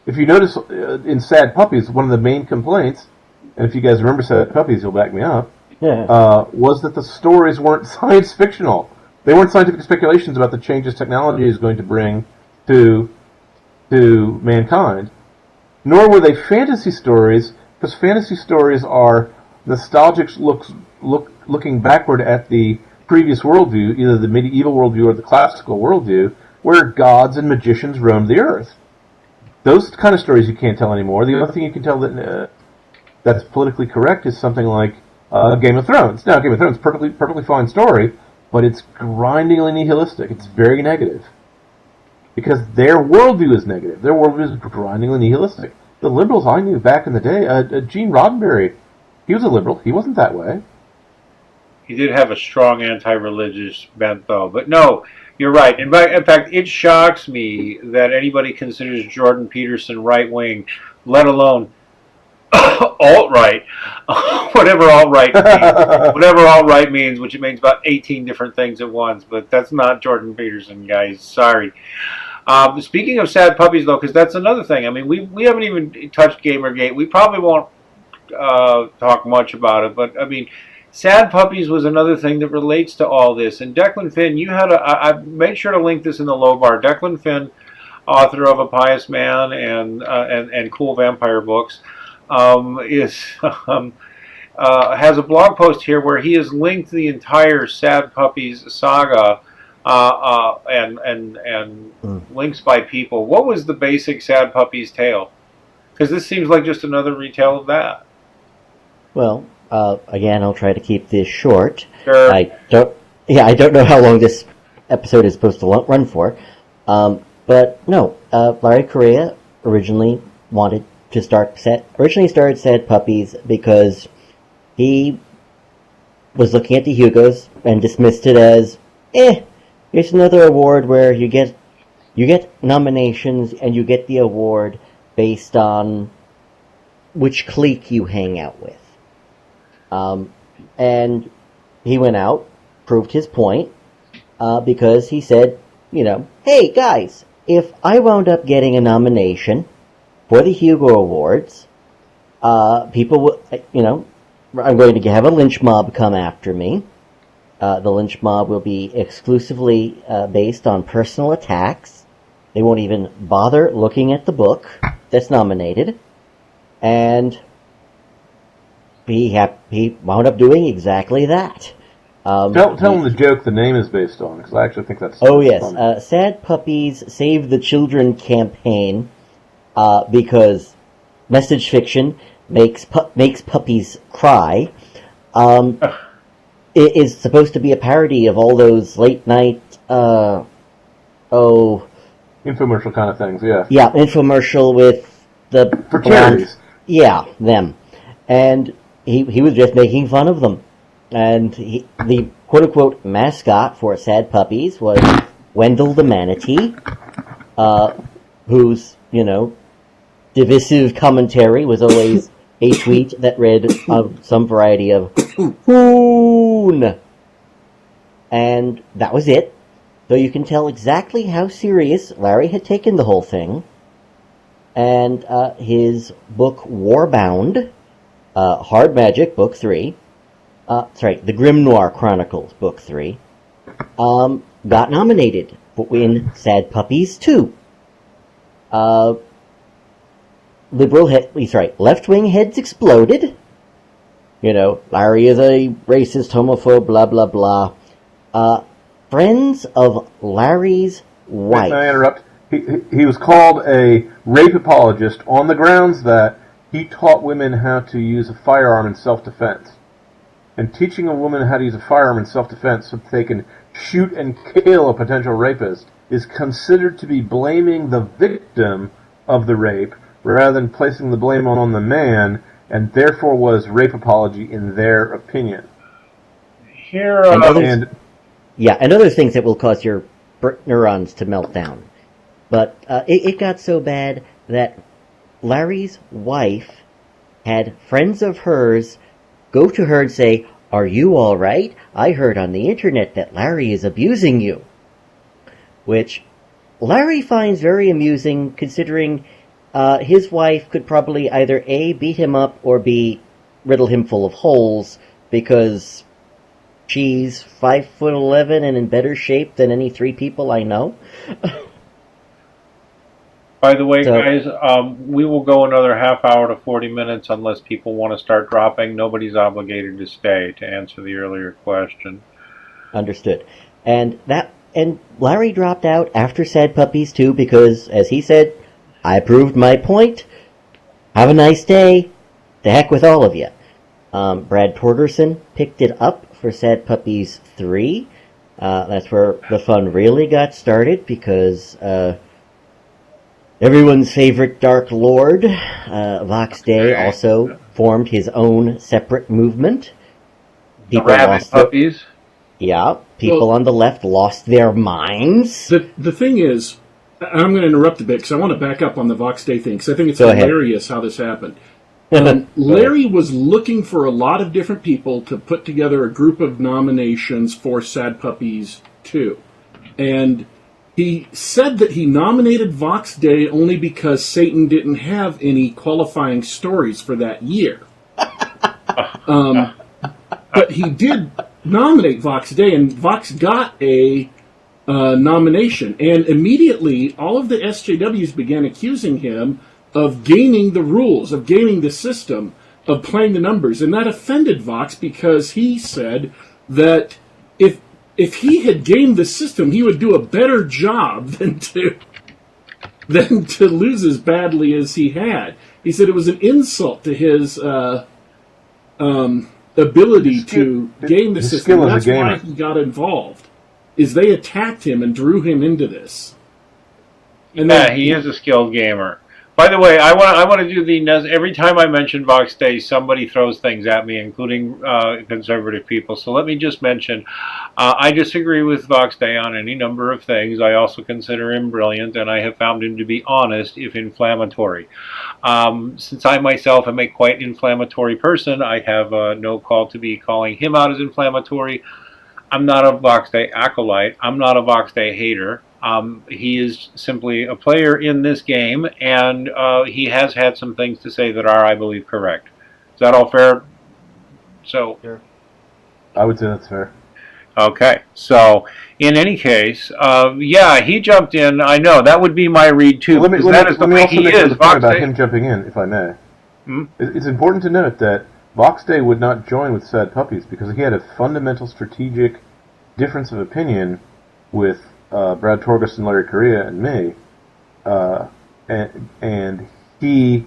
[SPEAKER 2] If you notice in Sad Puppies, one of the main complaints, and if you guys remember Sad Puppies, you'll back me up, was that the stories weren't science fictional. They weren't scientific speculations about the changes technology is going to bring to mankind. Nor were they fantasy stories, because fantasy stories are nostalgic looking backward at the previous worldview, either the medieval worldview or the classical worldview, where gods and magicians roamed the earth. Those kind of stories you can't tell anymore. The only thing you can tell that's politically correct is something like Game of Thrones. Now, Game of Thrones is perfectly fine story, but it's grindingly nihilistic. It's very negative. Because their worldview is negative. Their worldview is grindingly nihilistic. The liberals I knew back in the day, Gene Roddenberry, he was a liberal. He wasn't that way.
[SPEAKER 1] He did have a strong anti-religious bent, though. But no, you're right. In fact, it shocks me that anybody considers Jordan Peterson right-wing, let alone alt-right, whatever alt-right means, which it means about 18 different things at once. But that's not Jordan Peterson, guys. Sorry. Speaking of Sad Puppies, though, because that's another thing. I mean, we haven't even touched Gamergate. We probably won't talk much about it, but I mean, Sad Puppies was another thing that relates to all this. And Declan Finn, you had I made sure to link this in the low bar. Declan Finn, author of A Pious Man and Cool Vampire Books, has a blog post here where he has linked the entire Sad Puppies saga and links by people. What was the basic Sad Puppies tale? Because this seems like just another retell of that.
[SPEAKER 3] Well, again, I'll try to keep this short.
[SPEAKER 1] Sure.
[SPEAKER 3] I don't know how long this episode is supposed to run for. But no, Larry Correia originally started Sad Puppies because he was looking at the Hugos and dismissed it as, it's another award where you get nominations and you get the award based on which clique you hang out with. And he went out, proved his point, because he said, hey guys, if I wound up getting a nomination for the Hugo Awards, people will, I'm going to have a lynch mob come after me. The lynch mob will be exclusively based on personal attacks. They won't even bother looking at the book that's nominated. And he wound up doing exactly that.
[SPEAKER 2] Tell them the joke the name is based on, because I actually think that's
[SPEAKER 3] yes. Sad Puppies Save the Children campaign because message fiction makes puppies cry. It is supposed to be a parody of all those late night,
[SPEAKER 2] infomercial kind of things, yeah.
[SPEAKER 3] Yeah, infomercial with the
[SPEAKER 2] For charities.
[SPEAKER 3] Yeah, them. And he was just making fun of them. And the quote-unquote mascot for Sad Puppies was Wendell the Manatee, whose, divisive commentary was always a tweet that read some variety of "Hoon," and that was it. So you can tell exactly how serious Larry had taken the whole thing. And his book Warbound, Hard Magic, Book 3, The Grim Noir Chronicles, Book 3, got nominated for in Sad Puppies 2. Left-wing heads exploded. Larry is a racist, homophobe, blah, blah, blah. Friends of Larry's wife.
[SPEAKER 2] May I interrupt? He was called a rape apologist on the grounds that he taught women how to use a firearm in self-defense. And teaching a woman how to use a firearm in self-defense so that they can shoot and kill a potential rapist is considered to be blaming the victim of the rape rather than placing the blame on the man, and therefore was rape apology in their opinion.
[SPEAKER 3] And other things that will cause your neurons to melt down. But it got so bad that Larry's wife had friends of hers go to her and say, "Are you all right? I heard on the internet that Larry is abusing you." Which Larry finds very amusing, considering his wife could probably either A, beat him up, or B, riddle him full of holes, because she's 5'11" and in better shape than any 3 people I know.
[SPEAKER 1] By the way, guys, we will go another half hour to 40 minutes unless people want to start dropping. Nobody's obligated to stay to answer the earlier question.
[SPEAKER 3] Understood. And Larry dropped out after Sad Puppies 2 because, as he said, I proved my point. Have a nice day. The heck with all of you. Brad Torgerson picked it up for Sad Puppies 3. That's where the fun really got started because everyone's favorite Dark Lord, Vox Day, also formed his own separate movement.
[SPEAKER 1] People the Rabid Puppies.
[SPEAKER 3] People on the left lost their minds.
[SPEAKER 4] The thing is, I'm going to interrupt a bit because I want to back up on the Vox Day thing because I think it's hilarious how this happened. Larry was looking for a lot of different people to put together a group of nominations for Sad Puppies 2. And he said that he nominated Vox Day only because Satan didn't have any qualifying stories for that year. But he did nominate Vox Day, and Vox got a nomination. And immediately, all of the SJWs began accusing him of gaming the rules, of gaming the system, of playing the numbers. And that offended Vox because he said that if he had gamed the system, he would do a better job than to lose as badly as he had. He said it was an insult to his ability to game the system. That's why he got involved. Is they attacked him and drew him into this. And
[SPEAKER 1] he is a skilled gamer. By the way, I want to do every time I mention Vox Day, somebody throws things at me, including conservative people. So let me just mention, I disagree with Vox Day on any number of things. I also consider him brilliant, and I have found him to be honest, if inflammatory. Since I myself am a quite inflammatory person, I have no call to be calling him out as inflammatory. I'm not a Vox Day acolyte. I'm not a Vox Day hater. He is simply a player in this game, and he has had some things to say that are, I believe, correct. Is that all fair? So,
[SPEAKER 2] sure. I would say that's fair.
[SPEAKER 1] Okay. So, in any case, he jumped in. I know that would be my read too.
[SPEAKER 2] Well, let me also make a point about him jumping in, if I may. It's important to note that Vox Day would not join with Sad Puppies because he had a fundamental strategic difference of opinion with Brad Torgerson, Larry Correia, and me, and he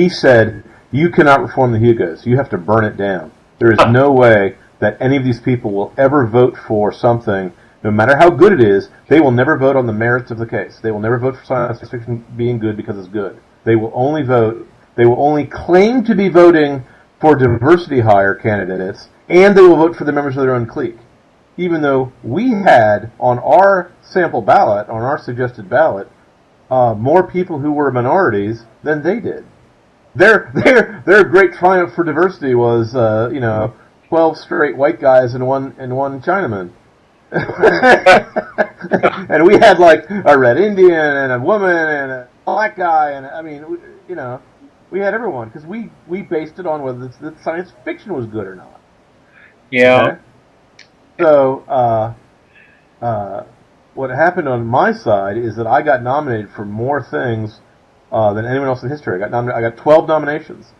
[SPEAKER 2] said, "You cannot reform the Hugos. You have to burn it down. There is no way that any of these people will ever vote for something, no matter how good it is. They will never vote on the merits of the case. They will never vote for science fiction being good because it's good. They will only vote. They will only claim to be voting for diversity hire candidates, and they will vote for the members of their own clique." Even though we had on our sample ballot, on our suggested ballot, more people who were minorities than they did. Their great triumph for diversity was 12 straight white guys and one Chinaman. And we had like a red Indian and a woman and a black guy, and I mean, we had everyone because we based it on whether the science fiction was good or not.
[SPEAKER 1] Yeah.
[SPEAKER 2] Okay? So what happened on my side is that I got nominated for more things than anyone else in history. I got 12 nominations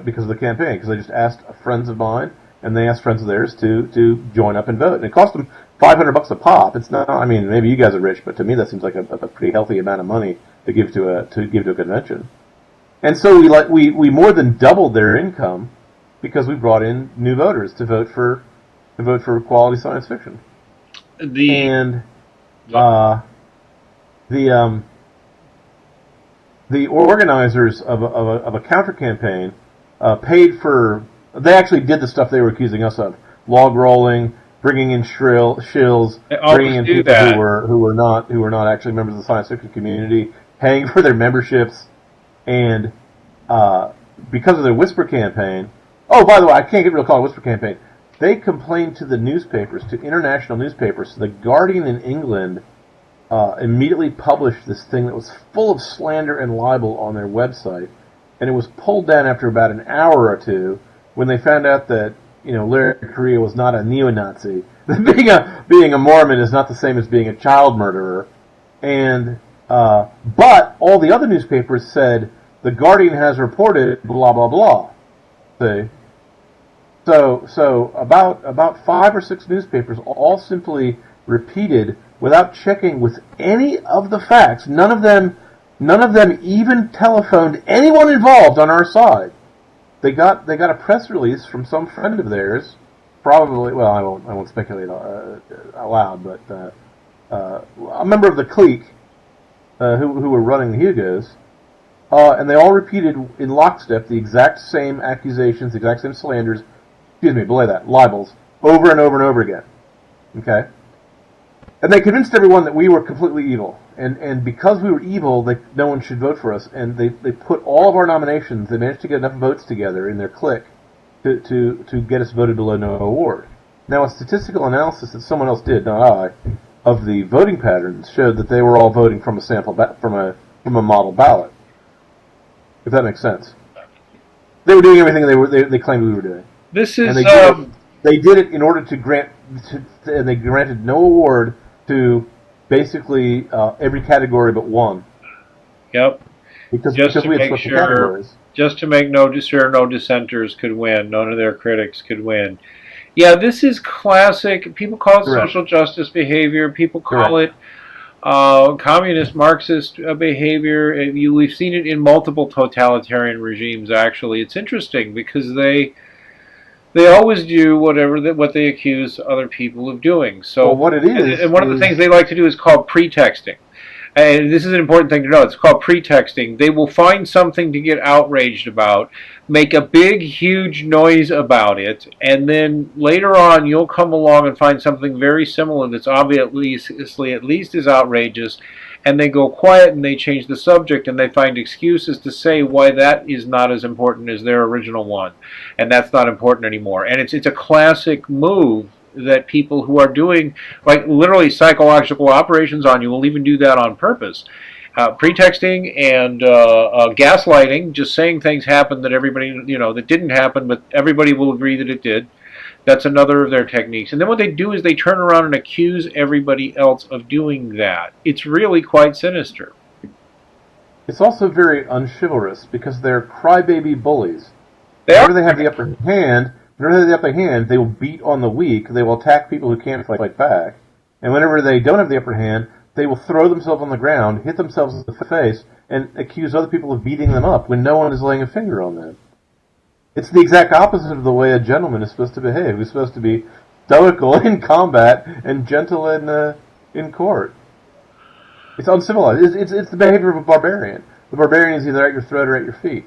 [SPEAKER 2] because of the campaign, because I just asked friends of mine, and they asked friends of theirs to join up and vote. And it cost them $500 a pop. It's not. I mean, maybe you guys are rich, but to me that seems like a pretty healthy amount of money to give to a convention. And so we more than doubled their income because we brought in new voters to vote for quality science fiction. The organizers of a counter campaign paid for. They actually did the stuff they were accusing us of: log rolling, bringing in shills, bringing in people who were not actually members of the science fiction community, paying for their memberships, and because of their whisper campaign. Oh, by the way, I can't get rid of a whisper campaign. They complained to the newspapers, to international newspapers. So the Guardian in England immediately published this thing that was full of slander and libel on their website, and it was pulled down after about an hour or two when they found out that Larry Correia was not a neo-Nazi. Being a Mormon is not the same as being a child murderer, and but all the other newspapers said the Guardian has reported blah blah blah. See. So about 5 or 6 newspapers all simply repeated without checking with any of the facts. None of them even telephoned anyone involved on our side. They got a press release from some friend of theirs, probably. Well, I won't speculate out loud, but a member of the clique who were running the Hugos, and they all repeated in lockstep the exact same accusations, the exact same slanders. Libels, over and over and over again. Okay? And they convinced everyone that we were completely evil. And because we were evil, no one should vote for us. And they put all of our nominations, they managed to get enough votes together in their clique to get us voted below no award. Now, a statistical analysis that someone else did, not I, of the voting patterns showed that they were all voting from a sample from a model ballot. If that makes sense. They were doing everything they claimed we were doing.
[SPEAKER 1] This is.
[SPEAKER 2] And they did it in order to grant, and they granted no award to basically every category but one.
[SPEAKER 1] Yep.
[SPEAKER 2] Because
[SPEAKER 1] just to
[SPEAKER 2] we had
[SPEAKER 1] make
[SPEAKER 2] special categories.
[SPEAKER 1] Just to make no dissenters could win. None of their critics could win. Yeah, this is classic. People call it social justice behavior. People call it communist, Marxist behavior. We've seen it in multiple totalitarian regimes. Actually, it's interesting because they always do what they accuse other people of doing. So,
[SPEAKER 2] what it is,
[SPEAKER 1] and one of the things they like to do is called pretexting. And this is an important thing to know. It's called pretexting. They will find something to get outraged about, make a big, huge noise about it, and then later on you'll come along and find something very similar that's obviously at least as outrageous, and they go quiet and they change the subject and they find excuses to say why that is not as important as their original one, and that's not important anymore. And it's a classic move that people who are doing, like, literally psychological operations on you will even do that on purpose. Pretexting and gaslighting, just saying things happened that everybody, that didn't happen, but everybody will agree that it did. That's another of their techniques. And then what they do is they turn around and accuse everybody else of doing that. It's really quite sinister.
[SPEAKER 2] It's also very unchivalrous because they're crybaby bullies.
[SPEAKER 1] Whenever
[SPEAKER 2] they have the upper hand, they will beat on the weak. They will attack people who can't fight back. And whenever they don't have the upper hand, they will throw themselves on the ground, hit themselves in the face, and accuse other people of beating them up when no one is laying a finger on them. It's the exact opposite of the way a gentleman is supposed to behave. He's supposed to be stoical in combat and gentle in court. It's uncivilized. It's the behavior of a barbarian. The barbarian is either at your throat or at your feet.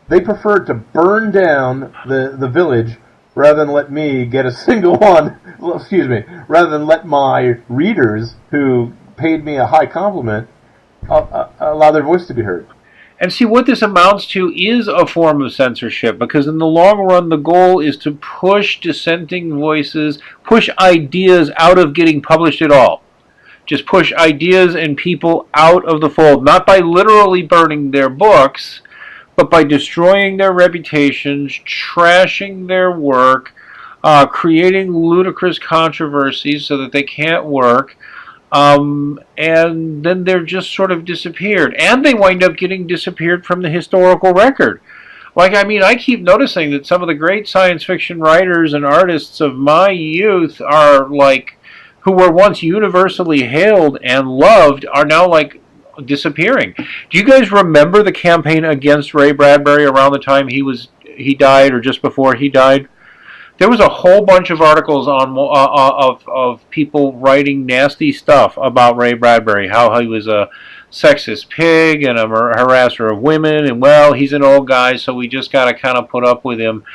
[SPEAKER 2] They prefer to burn down the village rather than let me get a single one. Excuse me. Rather than let my readers, who paid me a high compliment, allow their voice to be heard.
[SPEAKER 1] And see, what this amounts to is a form of censorship, because in the long run, the goal is to push dissenting voices, push ideas out of getting published at all. Just push ideas and people out of the fold, not by literally burning their books, but by destroying their reputations, trashing their work, creating ludicrous controversies so that they can't work, and then they're just sort of disappeared. And they wind up getting disappeared from the historical record. Like, I mean, I keep noticing that some of the great science fiction writers and artists of my youth are like, who were once universally hailed and loved, are now like disappearing. Do you guys remember the campaign against Ray Bradbury around the time he died, or just before he died? There was a whole bunch of articles on of people writing nasty stuff about Ray Bradbury, how he was a sexist pig and a harasser of women, and well, he's an old guy, so we just got to kind of put up with him.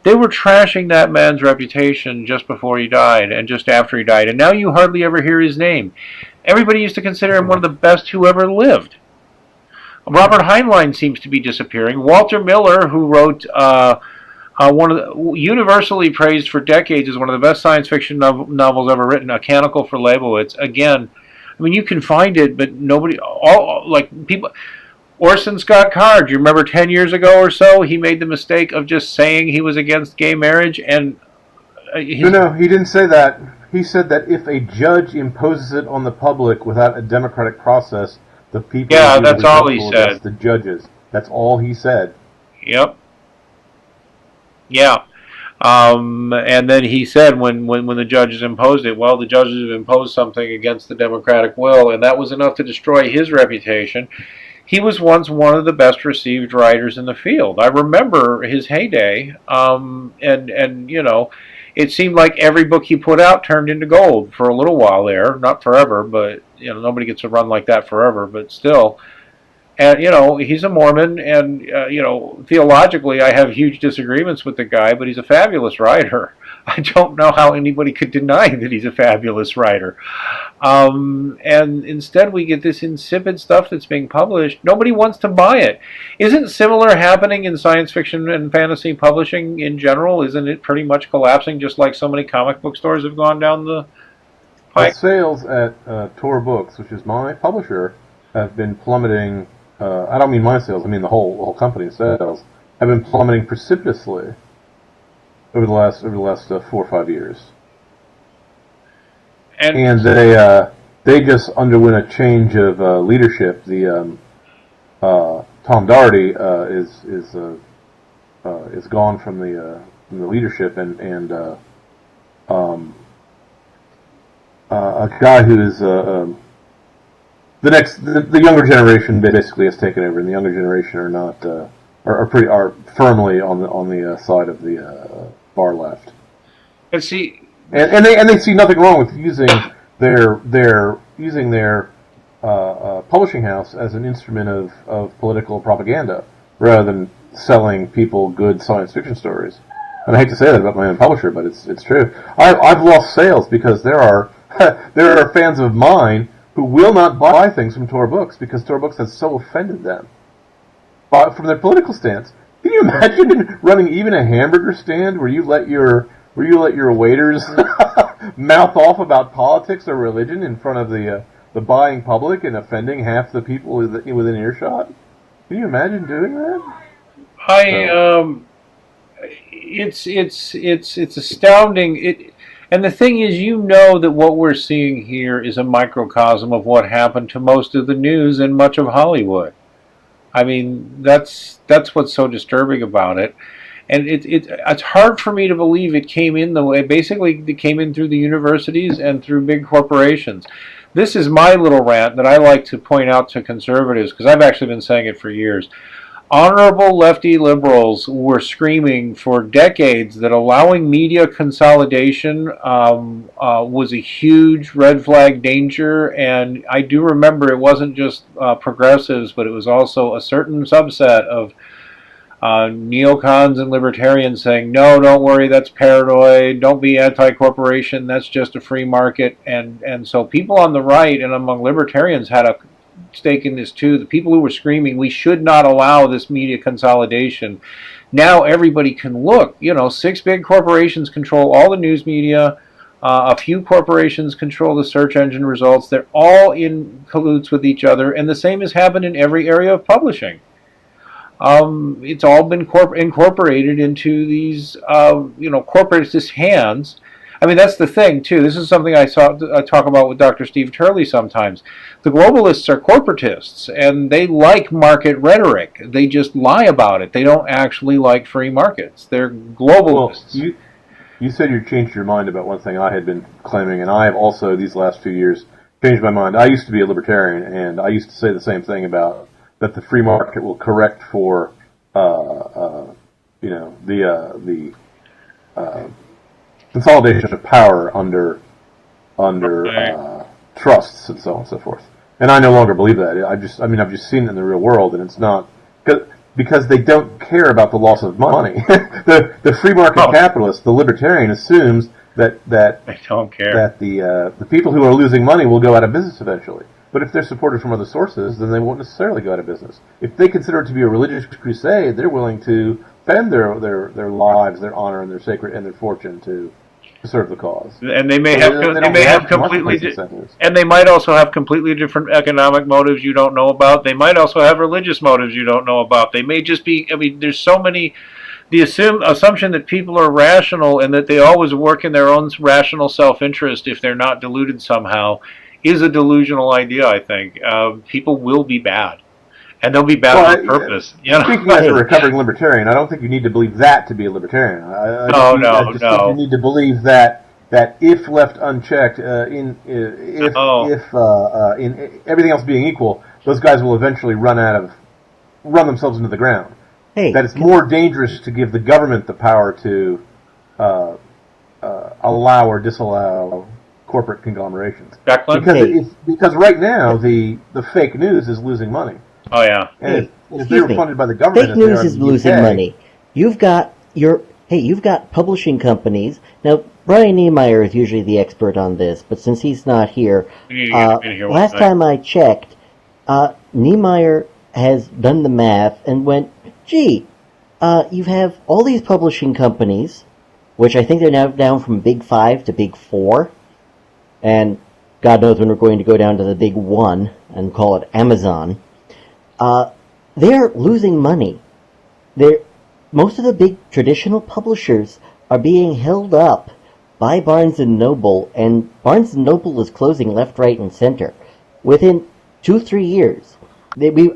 [SPEAKER 1] They were trashing that man's reputation just before he died and just after he died, and now you hardly ever hear his name. Everybody used to consider him one of the best who ever lived. Robert Heinlein seems to be disappearing. Walter Miller, who wrote one of the, universally praised for decades as one of the best science fiction novels ever written, A Canticle for Leibowitz. Again, I mean, you can find it, but nobody, people. Orson Scott Card, do you remember 10 years ago or so, he made the mistake of just saying he was against gay marriage, and
[SPEAKER 2] No, he didn't say that. He said that if a judge imposes it on the public without a democratic process, the people...
[SPEAKER 1] Yeah, that's all he said.
[SPEAKER 2] The judges. That's all he said.
[SPEAKER 1] Yep. Yeah. And then he said when the judges imposed it, well, the judges have imposed something against the democratic will, and that was enough to destroy his reputation. He was once one of the best received writers in the field. I remember his heyday, and you know, it seemed like every book he put out turned into gold for a little while there. Not forever, but you know, nobody gets a run like that forever, but still. And you know, he's a Mormon, and you know, theologically, I have huge disagreements with the guy, but he's a fabulous writer. I don't know how anybody could deny that he's a fabulous writer. And instead, we get this insipid stuff that's being published. Nobody wants to buy it. Isn't similar happening in science fiction and fantasy publishing in general? Isn't it pretty much collapsing, just like so many comic book stores have gone down the pipe?
[SPEAKER 2] Sales at Tor Books, which is my publisher, have been plummeting. I don't mean my sales; I mean the whole company's sales have been plummeting precipitously over the last 4 or 5 years. And they just underwent a change of leadership. The Tom Doherty is gone from the leadership, and a guy who is the younger generation basically has taken over, and the younger generation are not are firmly on the side of the far left.
[SPEAKER 1] And see,
[SPEAKER 2] and they see nothing wrong with using their publishing house as an instrument of political propaganda rather than selling people good science fiction stories. And I hate to say that about my own publisher, but it's true. I've lost sales because there are fans of mine who will not buy things from Tor Books because Tor Books has so offended them from their political stance. Can you imagine running even a hamburger stand where you let your waiters mouth off about politics or religion in front of the buying public and offending half the people within earshot? Can you imagine doing that?
[SPEAKER 1] It's astounding. And the thing is, you know that what we're seeing here is a microcosm of what happened to most of the news and much of Hollywood. I mean, that's what's so disturbing about it. And it's hard for me to believe it came in the way. Basically, it came in through the universities and through big corporations. This is my little rant that I like to point out to conservatives, because I've actually been saying it for years. Honorable lefty liberals were screaming for decades that allowing media consolidation was a huge red flag danger, and I do remember it wasn't just progressives, but it was also a certain subset of neocons and libertarians saying, no, don't worry, that's paranoid, don't be anti-corporation, that's just a free market. And so people on the right and among libertarians had a stake in this too. The people who were screaming, we should not allow this media consolidation. Now everybody can look, 6 big corporations control all the news media. A few corporations control the search engine results. They're all in cahoots with each other, and the same has happened in every area of publishing. It's all been incorporated into these, corporatist hands. I mean, that's the thing, too. This is something I talk about with Dr. Steve Turley sometimes. The globalists are corporatists, and they like market rhetoric. They just lie about it. They don't actually like free markets. They're globalists.
[SPEAKER 2] Well, you said you changed your mind about one thing I had been claiming, and I have also, these last few years, changed my mind. I used to be a libertarian, and I used to say the same thing about that the free market will correct for, the consolidation of power under trusts and so on and so forth. And I no longer believe that. I've just seen it in the real world, and it's not because they don't care about the loss of money. the free market capitalist, the libertarian, assumes that
[SPEAKER 1] they don't care,
[SPEAKER 2] that the people who are losing money will go out of business eventually. But if they're supported from other sources, then they won't necessarily go out of business. If they consider it to be a religious crusade, they're willing to spend their lives, their honor, and their sacred and their fortune to serve the cause.
[SPEAKER 1] And they may have completely, and they might also have completely different economic motives you don't know about. They might also have religious motives you don't know about. They may just be. I mean, there's so many. The assumption that people are rational and that they always work in their own rational self-interest if they're not deluded somehow is a delusional idea, I think. People will be bad. And they'll be bad on purpose.
[SPEAKER 2] Speaking as a recovering libertarian, I don't think you need to believe that to be a libertarian. I just think you need to believe that if left unchecked, in everything else being equal, those guys will eventually run themselves into the ground.
[SPEAKER 3] Hey,
[SPEAKER 2] that it's more dangerous to give the government the power to allow or disallow corporate conglomerations. Because right now the fake news is losing money.
[SPEAKER 1] Oh yeah.
[SPEAKER 2] And if they were funded by the government,
[SPEAKER 3] fake news is losing money. You've got publishing companies. Now Brian Niemeyer is usually the expert on this, but since he's not here, last time I checked, Niemeyer has done the math and went, gee, you have all these publishing companies, which I think they're now down from Big 5 to Big 4, and God knows when we're going to go down to the Big 1 and call it Amazon. They're losing money. Most of the big traditional publishers are being held up by Barnes & Noble, and Barnes & Noble is closing left, right, and center. Within 2-3 years,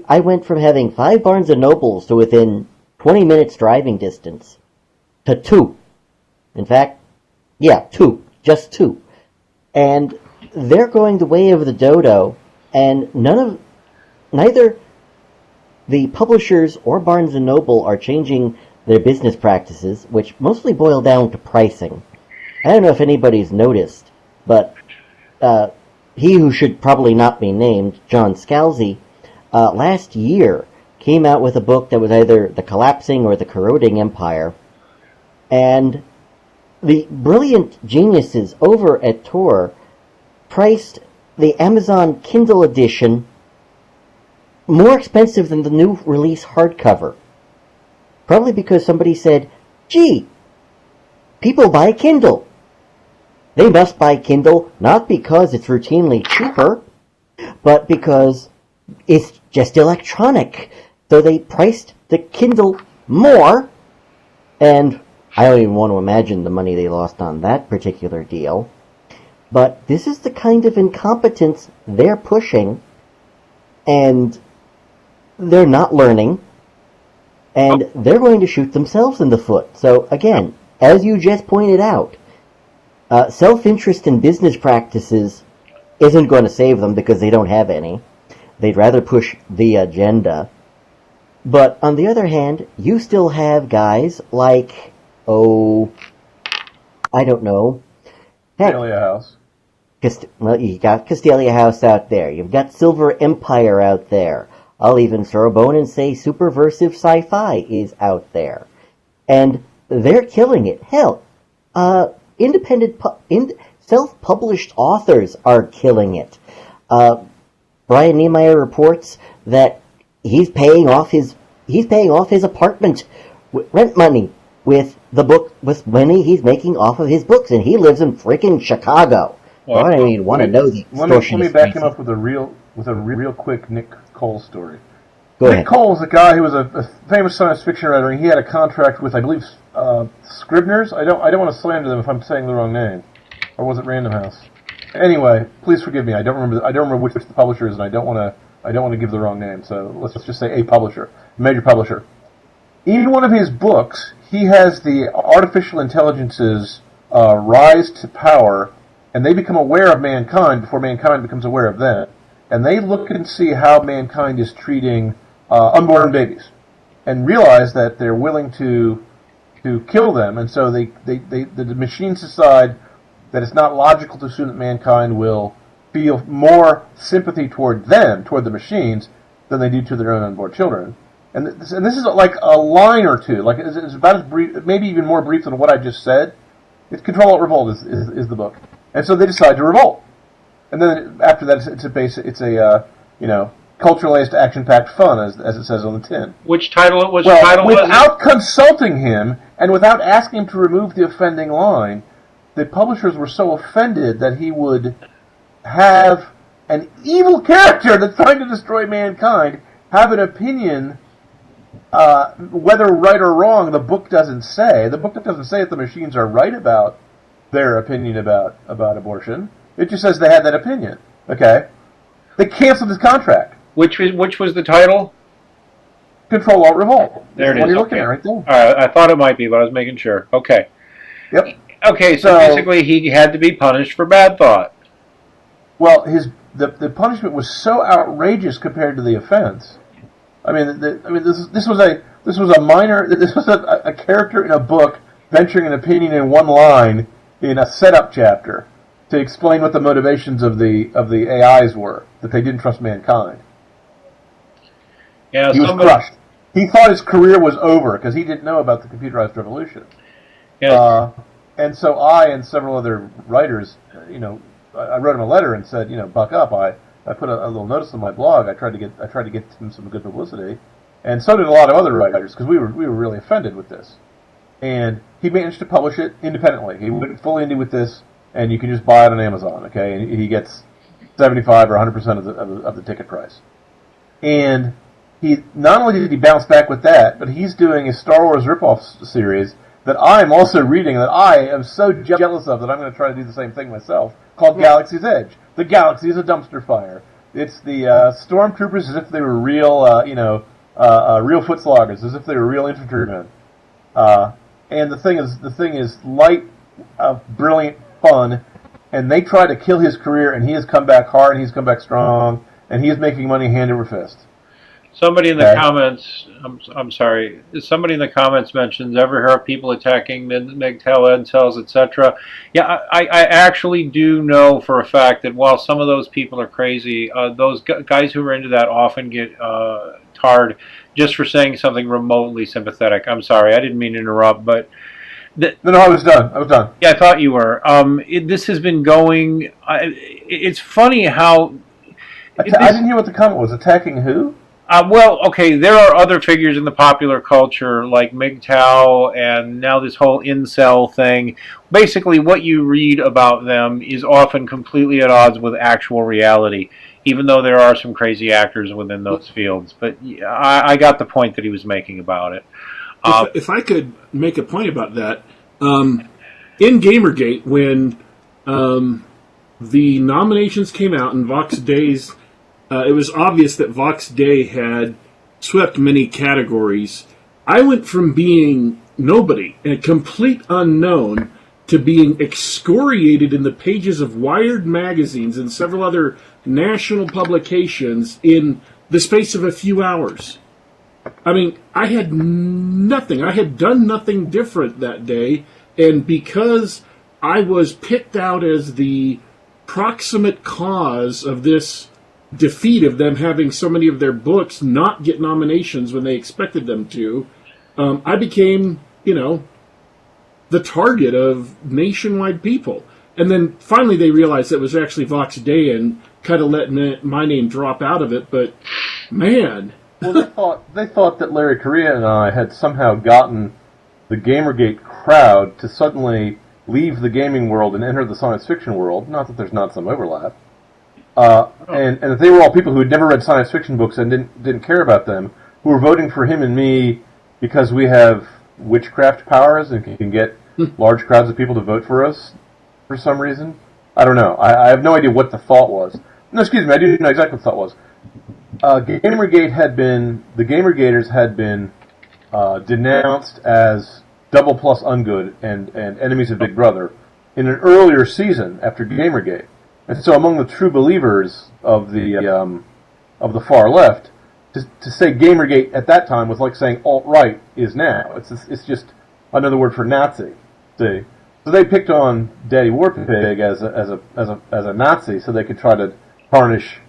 [SPEAKER 3] I went from having 5 Barnes & Nobles to within 20 minutes driving distance to 2. In fact, 2. Just 2. And they're going the way of the dodo, and neither the publishers or Barnes & Noble are changing their business practices, which mostly boil down to pricing. I don't know if anybody's noticed, but he who should probably not be named, John Scalzi, last year came out with a book that was either The Collapsing or The Corroding Empire, and the brilliant geniuses over at Tor priced the Amazon Kindle edition more expensive than the new release hardcover. Probably because somebody said, gee, people buy Kindle. They must buy Kindle not because it's routinely cheaper, but because it's just electronic. So they priced the Kindle more, and I don't even want to imagine the money they lost on that particular deal. But this is the kind of incompetence they're pushing, and they're not learning, and they're going to shoot themselves in the foot. So again, as you just pointed out, self-interest in business practices isn't going to save them because they don't have any. They'd rather push the agenda. But on the other hand, you still have guys like, I don't know. Heck,
[SPEAKER 2] Castelia House.
[SPEAKER 3] Well, you got Castelia House out there. You've got Silver Empire out there. I'll even throw a bone and say superversive sci-fi is out there. And they're killing it. Hell, self-published authors are killing it. Brian Niemeyer reports that he's paying off his apartment rent money with money he's making off of his books, and he lives in freaking Chicago.
[SPEAKER 1] Well,
[SPEAKER 3] I don't even want to know the extortionist.
[SPEAKER 2] Let me back him up with a real quick Nick Cole story.
[SPEAKER 3] Go ahead.
[SPEAKER 2] Nick Cole is a guy who was a famous science fiction writer, and he had a contract with, I believe, Scribner's. I don't want to slander them if I'm saying the wrong name, or was it Random House? Anyway, please forgive me. I don't remember which the publisher is, and I don't want to give the wrong name. So let's just say a publisher, major publisher. In one of his books, he has the artificial intelligences rise to power, and they become aware of mankind before mankind becomes aware of them. And they look and see how mankind is treating unborn babies, and realize that they're willing to kill them. And so the machines decide that it's not logical to assume that mankind will feel more sympathy toward the machines, than they do to their own unborn children. And this is like a line or two. Like it's about as brief, maybe even more brief than what I just said. It's Control Alt Revolt is the book, and so they decide to revolt. And then after that, it's a culturalized, action-packed fun, as it says on the tin.
[SPEAKER 1] Which title was?
[SPEAKER 2] Without consulting him and without asking him to remove the offending line, the publishers were so offended that he would have an evil character that's trying to destroy mankind have an opinion, whether right or wrong. The book doesn't say. The book doesn't say that the machines are right about their opinion about abortion. It just says they had that opinion. Okay, they canceled his contract.
[SPEAKER 1] Which was the title?
[SPEAKER 2] Control Alt Revolt.
[SPEAKER 1] There it is.
[SPEAKER 2] What you're looking at right there.
[SPEAKER 1] All right, I thought it might be, but I was making sure. Okay.
[SPEAKER 2] Yep.
[SPEAKER 1] Okay, so basically he had to be punished for bad thought.
[SPEAKER 2] Well, the punishment was so outrageous compared to the offense. I mean, this was a character in a book venturing an opinion in one line in a setup chapter to explain what the motivations of the AIs were, that they didn't trust mankind.
[SPEAKER 1] Yeah,
[SPEAKER 2] he was crushed. He thought his career was over because he didn't know about the computerized revolution.
[SPEAKER 1] Yeah.
[SPEAKER 2] And so I and several other writers, I wrote him a letter and said, buck up. I put a little notice on my blog. I tried to get him some good publicity, and so did a lot of other writers because we were really offended with this. And he managed to publish it independently. He went fully indie with this, and you can just buy it on Amazon. Okay, and he gets 75 or 100% of the ticket price. And he not only did he bounce back with that, but he's doing a Star Wars ripoff series that I am also reading, that I am so jealous of that I'm going to try to do the same thing myself, called Galaxy's Edge. The galaxy is a dumpster fire. It's the stormtroopers as if they were real, real foot sloggers, as if they were real infantrymen. And the thing is light, brilliant fun, and they try to kill his career, and he has come back hard, and he's come back strong, and he is making money hand over fist.
[SPEAKER 1] Somebody in the comments, I'm sorry, somebody in the comments mentions, ever hear of people attacking MGTOW, incels, etc.? Yeah, I actually do know for a fact that while some of those people are crazy, those guys who are into that often get tarred just for saying something remotely sympathetic. I'm sorry, I didn't mean to interrupt, but...
[SPEAKER 2] No, I was done.
[SPEAKER 1] Yeah, I thought you were. This has been going... it's funny how...
[SPEAKER 2] I didn't hear what the comment was. Attacking who?
[SPEAKER 1] Well, okay, there are other figures in the popular culture like MGTOW and now this whole incel thing. Basically, what you read about them is often completely at odds with actual reality, even though there are some crazy actors within those fields. But I got the point that he was making about it.
[SPEAKER 4] If I could make a point about that, in Gamergate, when the nominations came out and Vox Days... it was obvious that Vox Day had swept many categories. I went from being nobody, a complete unknown, to being excoriated in the pages of Wired magazines and several other national publications in the space of a few hours. I mean, I had nothing. I had done nothing different that day, and because I was picked out as the proximate cause of this defeat of them having so many of their books not get nominations when they expected them to, I became, the target of nationwide people. And then finally they realized it was actually Vox Day and kind of let my name drop out of it, but man.
[SPEAKER 2] Well, they thought that Larry Correia and I had somehow gotten the Gamergate crowd to suddenly leave the gaming world and enter the science fiction world. Not that there's not some overlap. And that they were all people who had never read science fiction books and didn't care about them, who were voting for him and me because we have witchcraft powers and can get large crowds of people to vote for us for some reason. I don't know. I have no idea what the thought was. No, excuse me, I do know exactly what the thought was. The Gamergaters had been denounced as double plus ungood and enemies of Big Brother in an earlier season after Gamergate. And so among the true believers of the far left, to say Gamergate at that time was like saying alt-right is now. It's just another word for Nazi. See? So they picked on Daddy Warpig as a Nazi so they could try to tarnish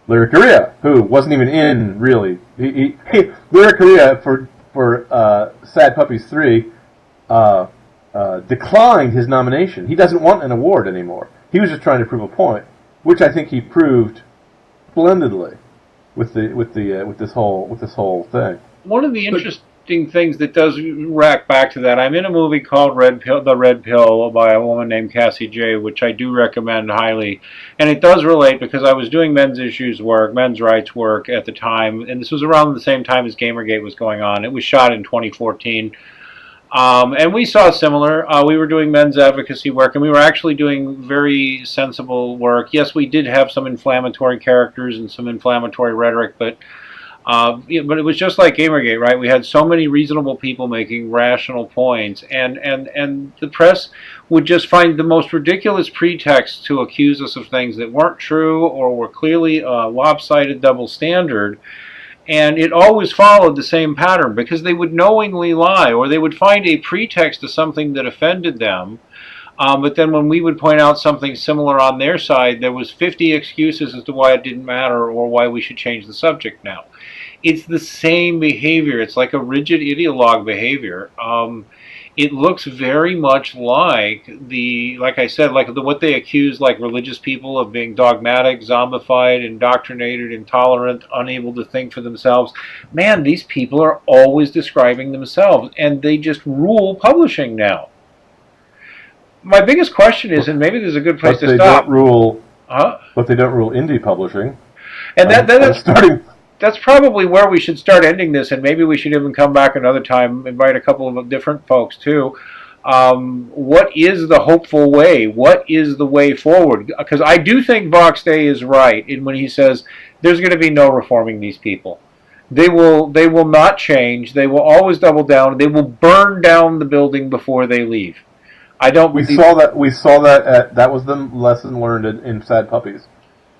[SPEAKER 2] Larry Correia, who wasn't even in, really. Larry Correia, for Sad Puppies 3, declined his nomination. He doesn't want an award anymore. He was just trying to prove a point, which I think he proved splendidly with this whole thing.
[SPEAKER 1] One of the interesting things that does rack back to that, I'm in a movie called The Red Pill by a woman named Cassie J, which I do recommend highly. And it does relate because I was doing men's issues work, men's rights work at the time, and this was around the same time as Gamergate was going on. It was shot in 2014. And we saw similar. We were doing men's advocacy work, and we were actually doing very sensible work. Yes, we did have some inflammatory characters and some inflammatory rhetoric, but it was just like Gamergate, right? We had so many reasonable people making rational points, and the press would just find the most ridiculous pretexts to accuse us of things that weren't true or were clearly a lopsided double standard. And it always followed the same pattern because they would knowingly lie, or they would find a pretext to something that offended them. But then when we would point out something similar on their side, there was 50 excuses as to why it didn't matter or why we should change the subject now. It's the same behavior. It's like a rigid ideologue behavior. It looks very much like like I said, what they accuse like religious people of being dogmatic, zombified, indoctrinated, intolerant, unable to think for themselves. Man, these people are always describing themselves, and they just rule publishing now. My biggest question is, and maybe there's a good place to stop.
[SPEAKER 2] But they don't rule indie publishing.
[SPEAKER 1] And that's probably where we should start ending this, and maybe we should even come back another time, invite a couple of different folks too. What is the hopeful way? What is the way forward? Because I do think Vox Day is right when he says there's going to be no reforming these people. They will not change. They will always double down. They will burn down the building before they leave. We saw that. That was the lesson learned in Sad Puppies.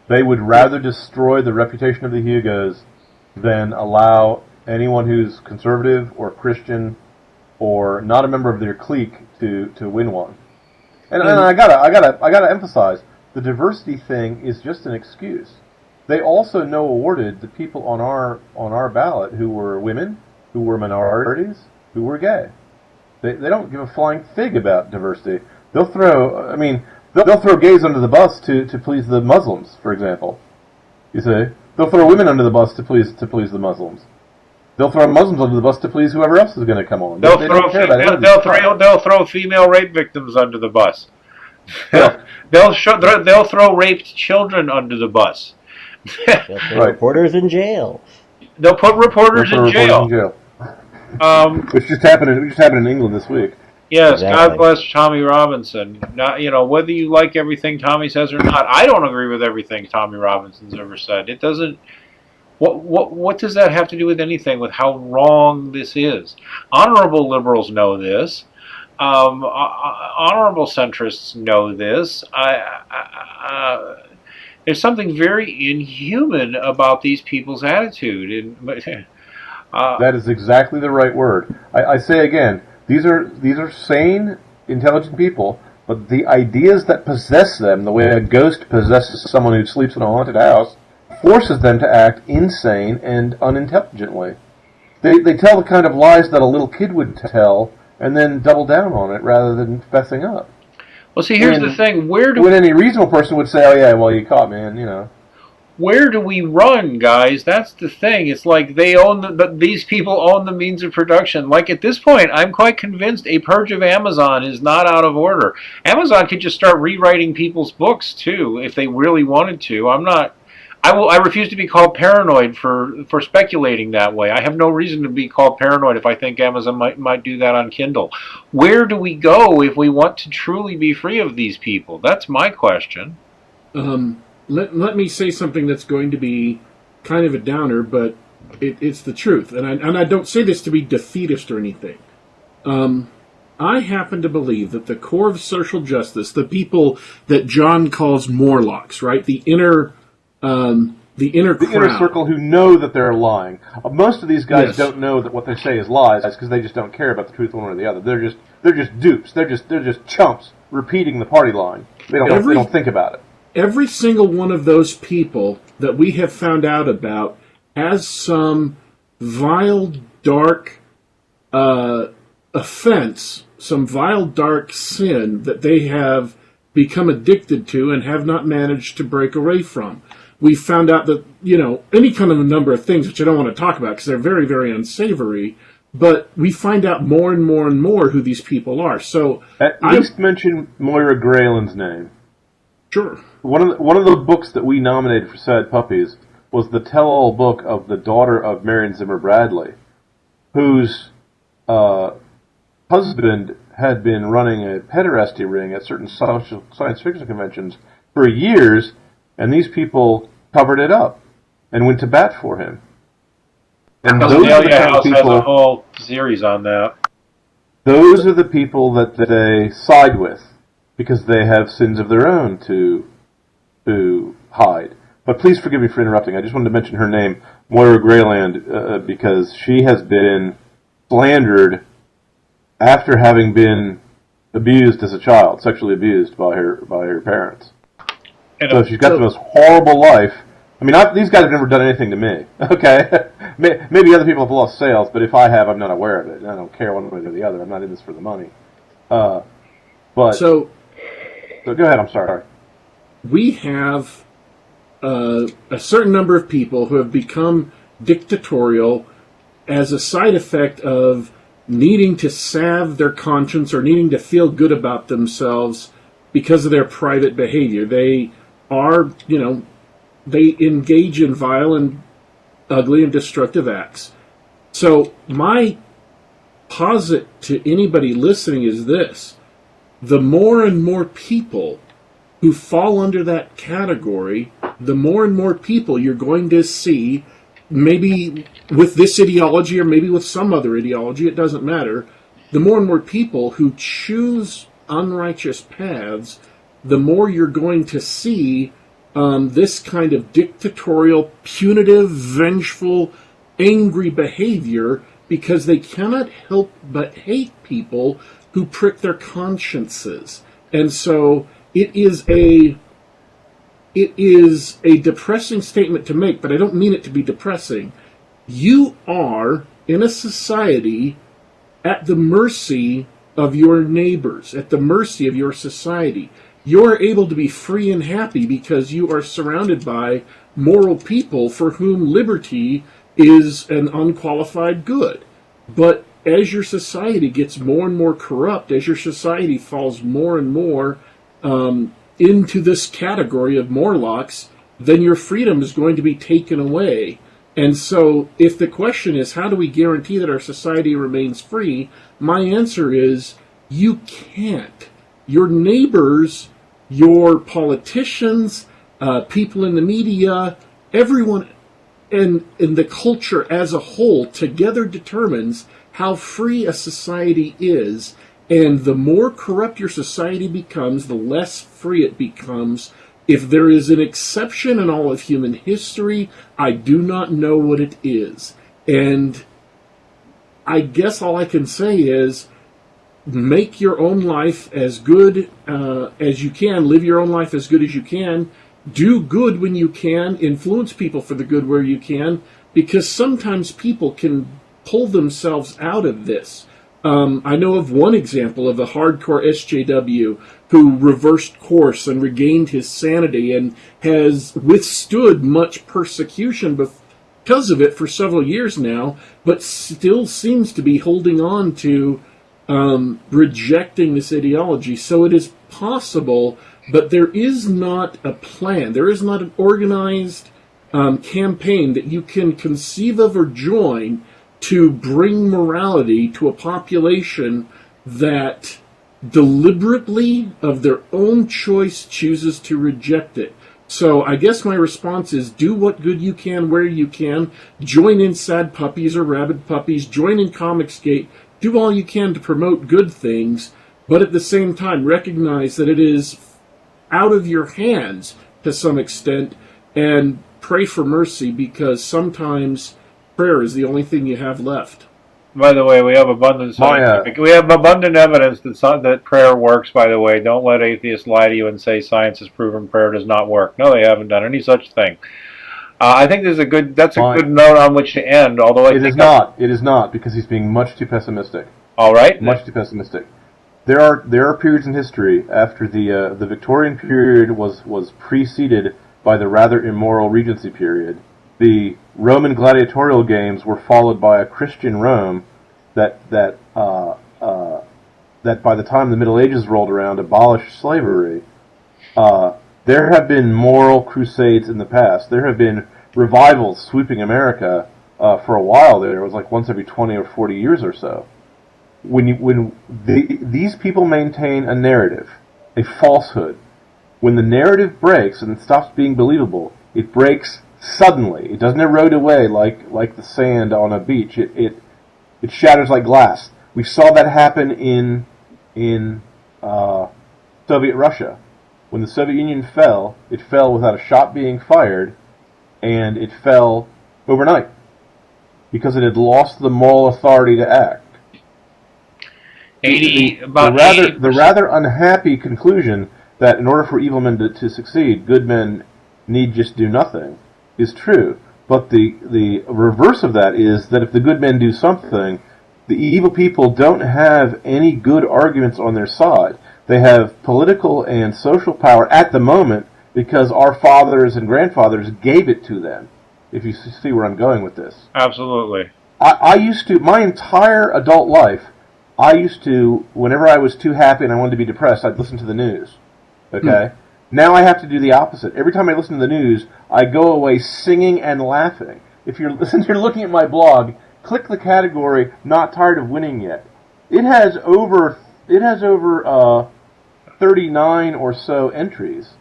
[SPEAKER 1] They would rather destroy the reputation of the Hugos than allow anyone who's conservative or Christian or not a member of their clique to win one. And I gotta emphasize, the diversity thing is just an excuse. They also awarded the people on our ballot who were women, who were minorities, who were gay. They don't give a flying fig about diversity. They'll throw gays under the bus to please the Muslims, for example. You see, they'll throw women under the bus to please the Muslims. They'll throw Muslims under the bus to please whoever else is going to come on. They'll throw female rape victims under the bus. They'll throw raped children under the bus.
[SPEAKER 3] They'll put reporters in jail.
[SPEAKER 1] They'll put reporters in jail.
[SPEAKER 2] Which just happened in England this week.
[SPEAKER 1] Yes, exactly. God bless Tommy Robinson. Not, whether you like everything Tommy says or not, I don't agree with everything Tommy Robinson's ever said. It doesn't. What does that have to do with anything? With how wrong this is? Honorable liberals know this. Honorable centrists know this. There's something very inhuman about these people's attitude.
[SPEAKER 2] That is exactly the right word. I say again, these are sane, intelligent people, but the ideas that possess them, the way a ghost possesses someone who sleeps in a haunted house, forces them to act insane and unintelligently. They tell the kind of lies that a little kid would tell, and then double down on it rather than fessing up.
[SPEAKER 1] Well, see, here's the thing:
[SPEAKER 2] when any reasonable person would say, "Oh yeah, well you caught me," and you know.
[SPEAKER 1] Where do we run, guys? That's the thing. It's like they own these people own the means of production. Like at this point, I'm quite convinced a purge of Amazon is not out of order. Amazon could just start rewriting people's books too if they really wanted to. I refuse to be called paranoid for speculating that way. I have no reason to be called paranoid if I think Amazon might do that on Kindle. Where do we go if we want to truly be free of these people? That's my question.
[SPEAKER 4] Let me say something that's going to be kind of a downer, but it's the truth. And I don't say this to be defeatist or anything. I happen to believe that the core of social justice, the people that John calls Morlocks, right? The inner crowd.
[SPEAKER 2] Inner circle who know that they're lying. Most of these guys don't know that what they say is lies because they just don't care about the truth one or the other. They're just dupes. They're just chumps repeating the party line. They don't think about it.
[SPEAKER 4] Every single one of those people that we have found out about has some vile, dark offense, some vile, dark sin that they have become addicted to and have not managed to break away from. We found out that, any kind of a number of things, which I don't want to talk about because they're very, very unsavory, but we find out more and more and more who these people are. So
[SPEAKER 2] at least mention Moira Grayland's name.
[SPEAKER 4] Sure.
[SPEAKER 2] One of the books that we nominated for Sad Puppies was the tell-all book of the daughter of Marion Zimmer Bradley, whose husband had been running a pederasty ring at certain science fiction conventions for years, and these people covered it up and went to bat for him. And those are the kind of people,
[SPEAKER 1] has a whole series on that.
[SPEAKER 2] Those are the people that they side with because they have sins of their own to hide. But please forgive me for interrupting. I just wanted to mention her name, Moira Grayland, because she has been slandered after having been abused as a child, sexually abused by her parents. So she's got the most horrible life. I mean, these guys have never done anything to me. Okay, maybe other people have lost sales, but if I have, I'm not aware of it. And I don't care one way or the other. I'm not in this for the money. So go ahead. I'm sorry.
[SPEAKER 4] We have a certain number of people who have become dictatorial as a side effect of needing to salve their conscience or needing to feel good about themselves because of their private behavior. They are, they engage in vile and ugly and destructive acts. So my posit to anybody listening is this: the more and more people who fall under that category, the more and more people you're going to see, maybe with this ideology or maybe with some other ideology, it doesn't matter, the more and more people who choose unrighteous paths, the more you're going to see this kind of dictatorial, punitive, vengeful, angry behavior because they cannot help but hate people who prick their consciences. And so it is a depressing statement to make, but I don't mean it to be depressing. You are, in a society, at the mercy of your neighbors, at the mercy of your society. You're able to be free and happy because you are surrounded by moral people for whom liberty is an unqualified good. But as your society gets more and more corrupt, as your society falls more and more into this category of Morlocks, then your freedom is going to be taken away. And so if the question is, how do we guarantee that our society remains free? My answer is, you can't. Your neighbors, your politicians, people in the media, everyone in the culture as a whole together determines how free a society is. And the more corrupt your society becomes, the less free it becomes. If there is an exception in all of human history, I do not know what it is. And I guess all I can say is make your own life as good as you can. Live your own life as good as you can. Do good when you can. Influence people for the good where you can. Because sometimes people can pull themselves out of this. I know of one example of a hardcore SJW who reversed course and regained his sanity and has withstood much persecution because of it for several years now, but still seems to be holding on to rejecting this ideology. So it is possible, but there is not a plan. There is not an organized campaign that you can conceive of or join to bring morality to a population that deliberately, of their own choice, chooses to reject it. So I guess my response is do what good you can where you can. Join in Sad Puppies or Rabid Puppies. Join in Comicsgate. Do all you can to promote good things, but at the same time recognize that it is out of your hands to some extent, and pray for mercy, because sometimes prayer is the only thing you have left.
[SPEAKER 1] By the way, we have abundant evidence that prayer works, by the way. Don't let atheists lie to you and say science has proven prayer does not work. No, they haven't done any such thing. I think that's a good note on which to end, although
[SPEAKER 2] It is not, because he's being much too pessimistic.
[SPEAKER 1] All right.
[SPEAKER 2] Much too pessimistic. There are periods in history after the Victorian period was preceded by the rather immoral Regency period. The Roman gladiatorial games were followed by a Christian Rome that by the time the Middle Ages rolled around abolished slavery. There have been moral crusades in the past. There have been revivals sweeping America for a while there. It was like once every 20 or 40 years or so. These people maintain a narrative, a falsehood. When the narrative breaks and it stops being believable, it breaks suddenly. It doesn't erode away like the sand on a beach. It shatters like glass. We saw that happen in Soviet Russia. When the Soviet Union fell, it fell without a shot being fired, and it fell overnight because it had lost the moral authority to act. The rather unhappy conclusion that in order for evil men to succeed, good men need just do nothing is true. But the reverse of that is that if the good men do something, the evil people don't have any good arguments on their side. They have political and social power at the moment because our fathers and grandfathers gave it to them, if you see where I'm going with this.
[SPEAKER 1] Absolutely.
[SPEAKER 2] I used to, my entire adult life, whenever I was too happy and I wanted to be depressed, I'd listen to the news. Okay? Now I have to do the opposite. Every time I listen to the news, I go away singing and laughing. Since you're looking at my blog, click the category "Not Tired of Winning Yet." It has over 39 or so entries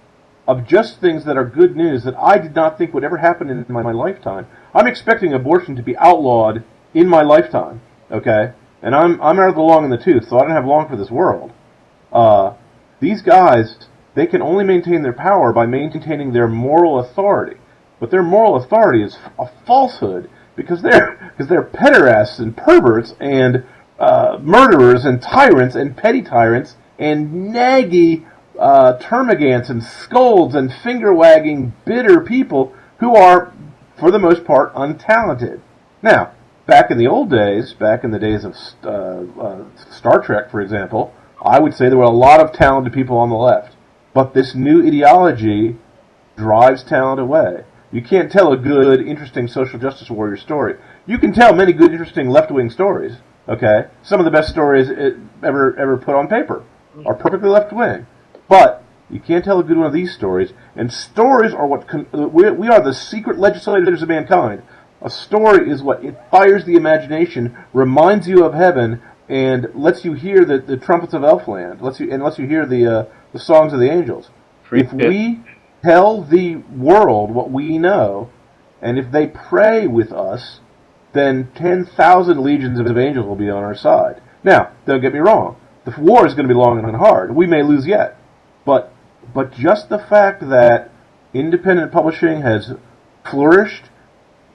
[SPEAKER 2] of just things that are good news that I did not think would ever happen in my lifetime. I'm expecting abortion to be outlawed in my lifetime. Okay, and I'm out of the long in the tooth, so I don't have long for this world. These guys, they can only maintain their power by maintaining their moral authority. But their moral authority is a falsehood because they're pederasts and perverts and murderers and tyrants and petty tyrants and naggy termagants and scolds and finger-wagging bitter people who are, for the most part, untalented. Now, back in the old days, back in the days of Star Trek, for example, I would say there were a lot of talented people on the left. But this new ideology drives talent away. You can't tell a good, interesting social justice warrior story. You can tell many good, interesting left-wing stories. Okay, some of the best stories ever put on paper are perfectly left-wing. But you can't tell a good one of these stories. And stories are what we are the secret legislators of mankind. A story is what it fires the imagination, reminds you of heaven, and lets you hear the trumpets of Elfland. Lets you hear the songs of the angels. If we tell the world what we know, and if they pray with us, then 10,000 legions of angels will be on our side. Now, don't get me wrong. The war is going to be long and hard. We may lose yet. But just the fact that independent publishing has flourished,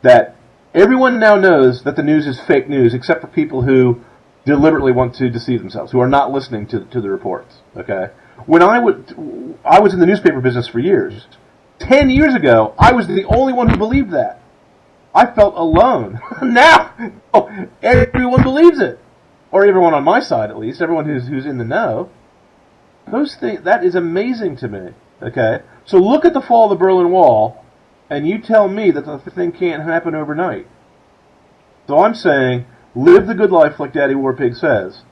[SPEAKER 2] that everyone now knows that the news is fake news, except for people who deliberately want to deceive themselves, who are not listening to the reports. Okay, when I was in the newspaper business for years. 10 years ago, I was the only one who believed that. I felt alone. Now, everyone believes it, or everyone on my side at least, everyone who's in the know. Those things, that is amazing to me. Okay, so look at the fall of the Berlin Wall, and you tell me that the thing can't happen overnight. So I'm saying, live the good life like Daddy Warpig says.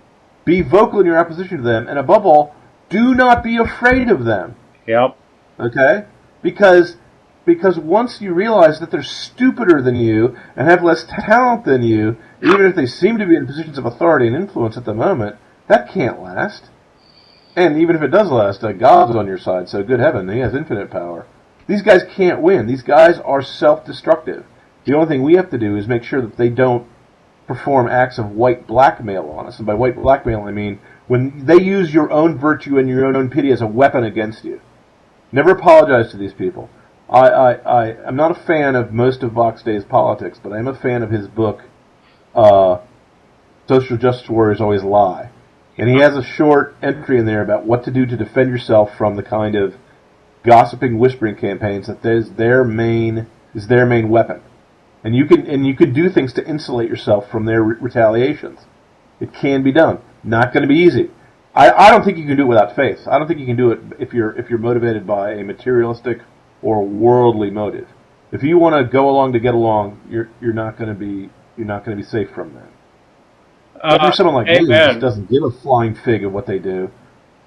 [SPEAKER 2] Be vocal in your opposition to them, and above all, do not be afraid of them.
[SPEAKER 1] Yep.
[SPEAKER 2] Okay? Because once you realize that they're stupider than you and have less talent than you, even if they seem to be in positions of authority and influence at the moment, that can't last. And even if it does last, God's on your side, so good heaven, he has infinite power. These guys can't win. These guys are self-destructive. The only thing we have to do is make sure that they don't perform acts of white blackmail on us. And by white blackmail, I mean when they use your own virtue and your own pity as a weapon against you. Never apologize to these people. I'm not a fan of most of Vox Day's politics, but I am a fan of his book, Social Justice Warriors Always Lie. And he has a short entry in there about what to do to defend yourself from the kind of gossiping, whispering campaigns that is their main weapon. And you can do things to insulate yourself from their retaliations. It can be done. Not going to be easy. I don't think you can do it without faith. I don't think you can do it if you're motivated by a materialistic or worldly motive. If you want to go along to get along, you're not going to be safe from that. If you're someone like me who just doesn't give a flying fig of what they do,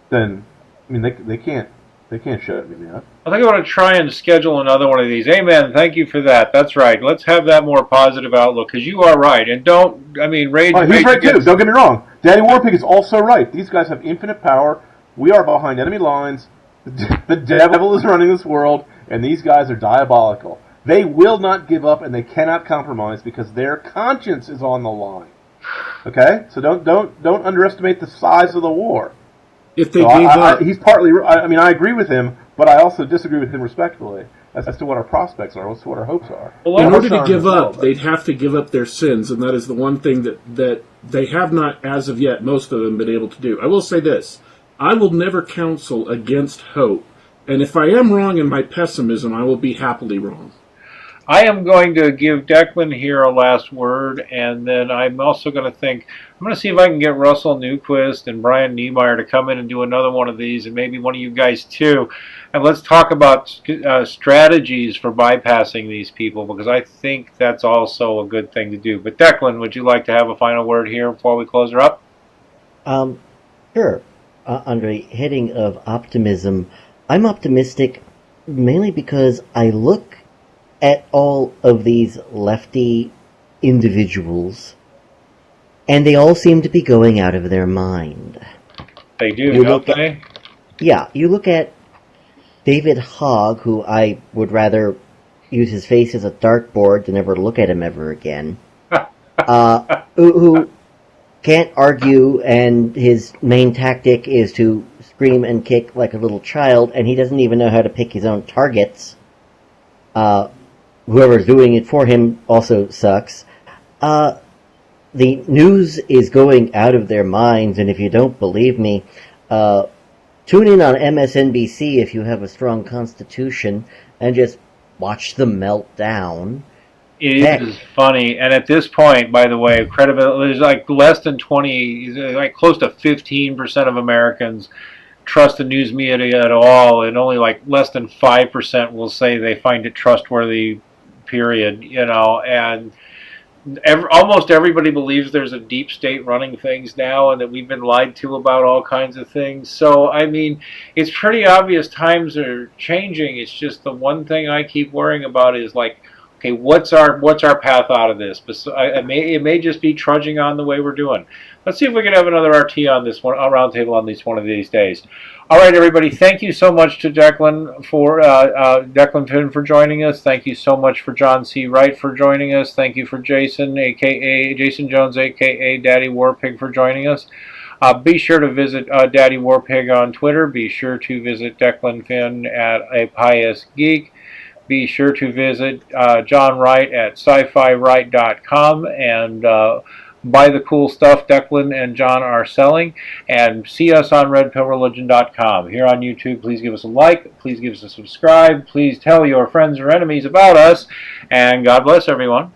[SPEAKER 2] then I mean they can't shut me up.
[SPEAKER 1] I think I want to try and schedule another one of these. Amen. Thank you for that. That's right. Let's have that more positive outlook, because you are right. And rage.
[SPEAKER 2] He's right too. Don't get me wrong. Daddy Warpig is also right. These guys have infinite power. We are behind enemy lines. The devil is running this world, and these guys are diabolical. They will not give up, and they cannot compromise because their conscience is on the line. Okay, so don't underestimate the size of the war.
[SPEAKER 4] If they gave up,
[SPEAKER 2] he's partly. I agree with him, but I also disagree with him respectfully as to what our prospects are, as to what our hopes are.
[SPEAKER 4] Well, in order to give up, they'd have to give up their sins, and that is the one thing that they have not, as of yet, most of them, been able to do. I will say this: I will never counsel against hope, and if I am wrong in my pessimism, I will be happily wrong.
[SPEAKER 1] I am going to give Declan here a last word, and then I'm also going to see if I can get Russell Newquist and Brian Niemeyer to come in and do another one of these, and maybe one of you guys too, and let's talk about strategies for bypassing these people, because I think that's also a good thing to do. But Declan, would you like to have a final word here before we close her up?
[SPEAKER 3] Sure. Under a heading of optimism, I'm optimistic mainly because I look at all of these lefty individuals, and they all seem to be going out of their mind.
[SPEAKER 1] They do, don't they?
[SPEAKER 3] Yeah, you look at David Hogg, who I would rather use his face as a dartboard than never look at him ever again, who can't argue, and his main tactic is to scream and kick like a little child, and he doesn't even know how to pick his own targets. Whoever's doing it for him also sucks. The news is going out of their minds, and if you don't believe me, tune in on MSNBC if you have a strong constitution, and just watch them melt down.
[SPEAKER 1] It is funny, and at this point, by the way, credibility is like less than 20, like close to 15% of Americans trust the news media at all, and only like less than 5% will say they find it trustworthy. Period. And almost everybody believes there's a deep state running things now, and that we've been lied to about all kinds of things. So, I mean, it's pretty obvious times are changing. It's just the one thing I keep worrying about is like, okay, what's our path out of this? It may just be trudging on the way we're doing. Let's see if we can have another RT on this one, a roundtable on one of these days. All right, everybody. Thank you so much to Declan for joining us. Thank you so much for John C. Wright for joining us. Thank you for Jasyn, aka Jasyn Jones, aka Daddy Warpig, for joining us. Be sure to visit Daddy Warpig on Twitter. Be sure to visit Declan Finn at A Pious Geek. Be sure to visit John Wright at sci-fi-wright.com and buy the cool stuff Declan and John are selling, and see us on redpillreligion.com. Here on YouTube, please give us a like, please give us a subscribe, please tell your friends or enemies about us, and God bless everyone.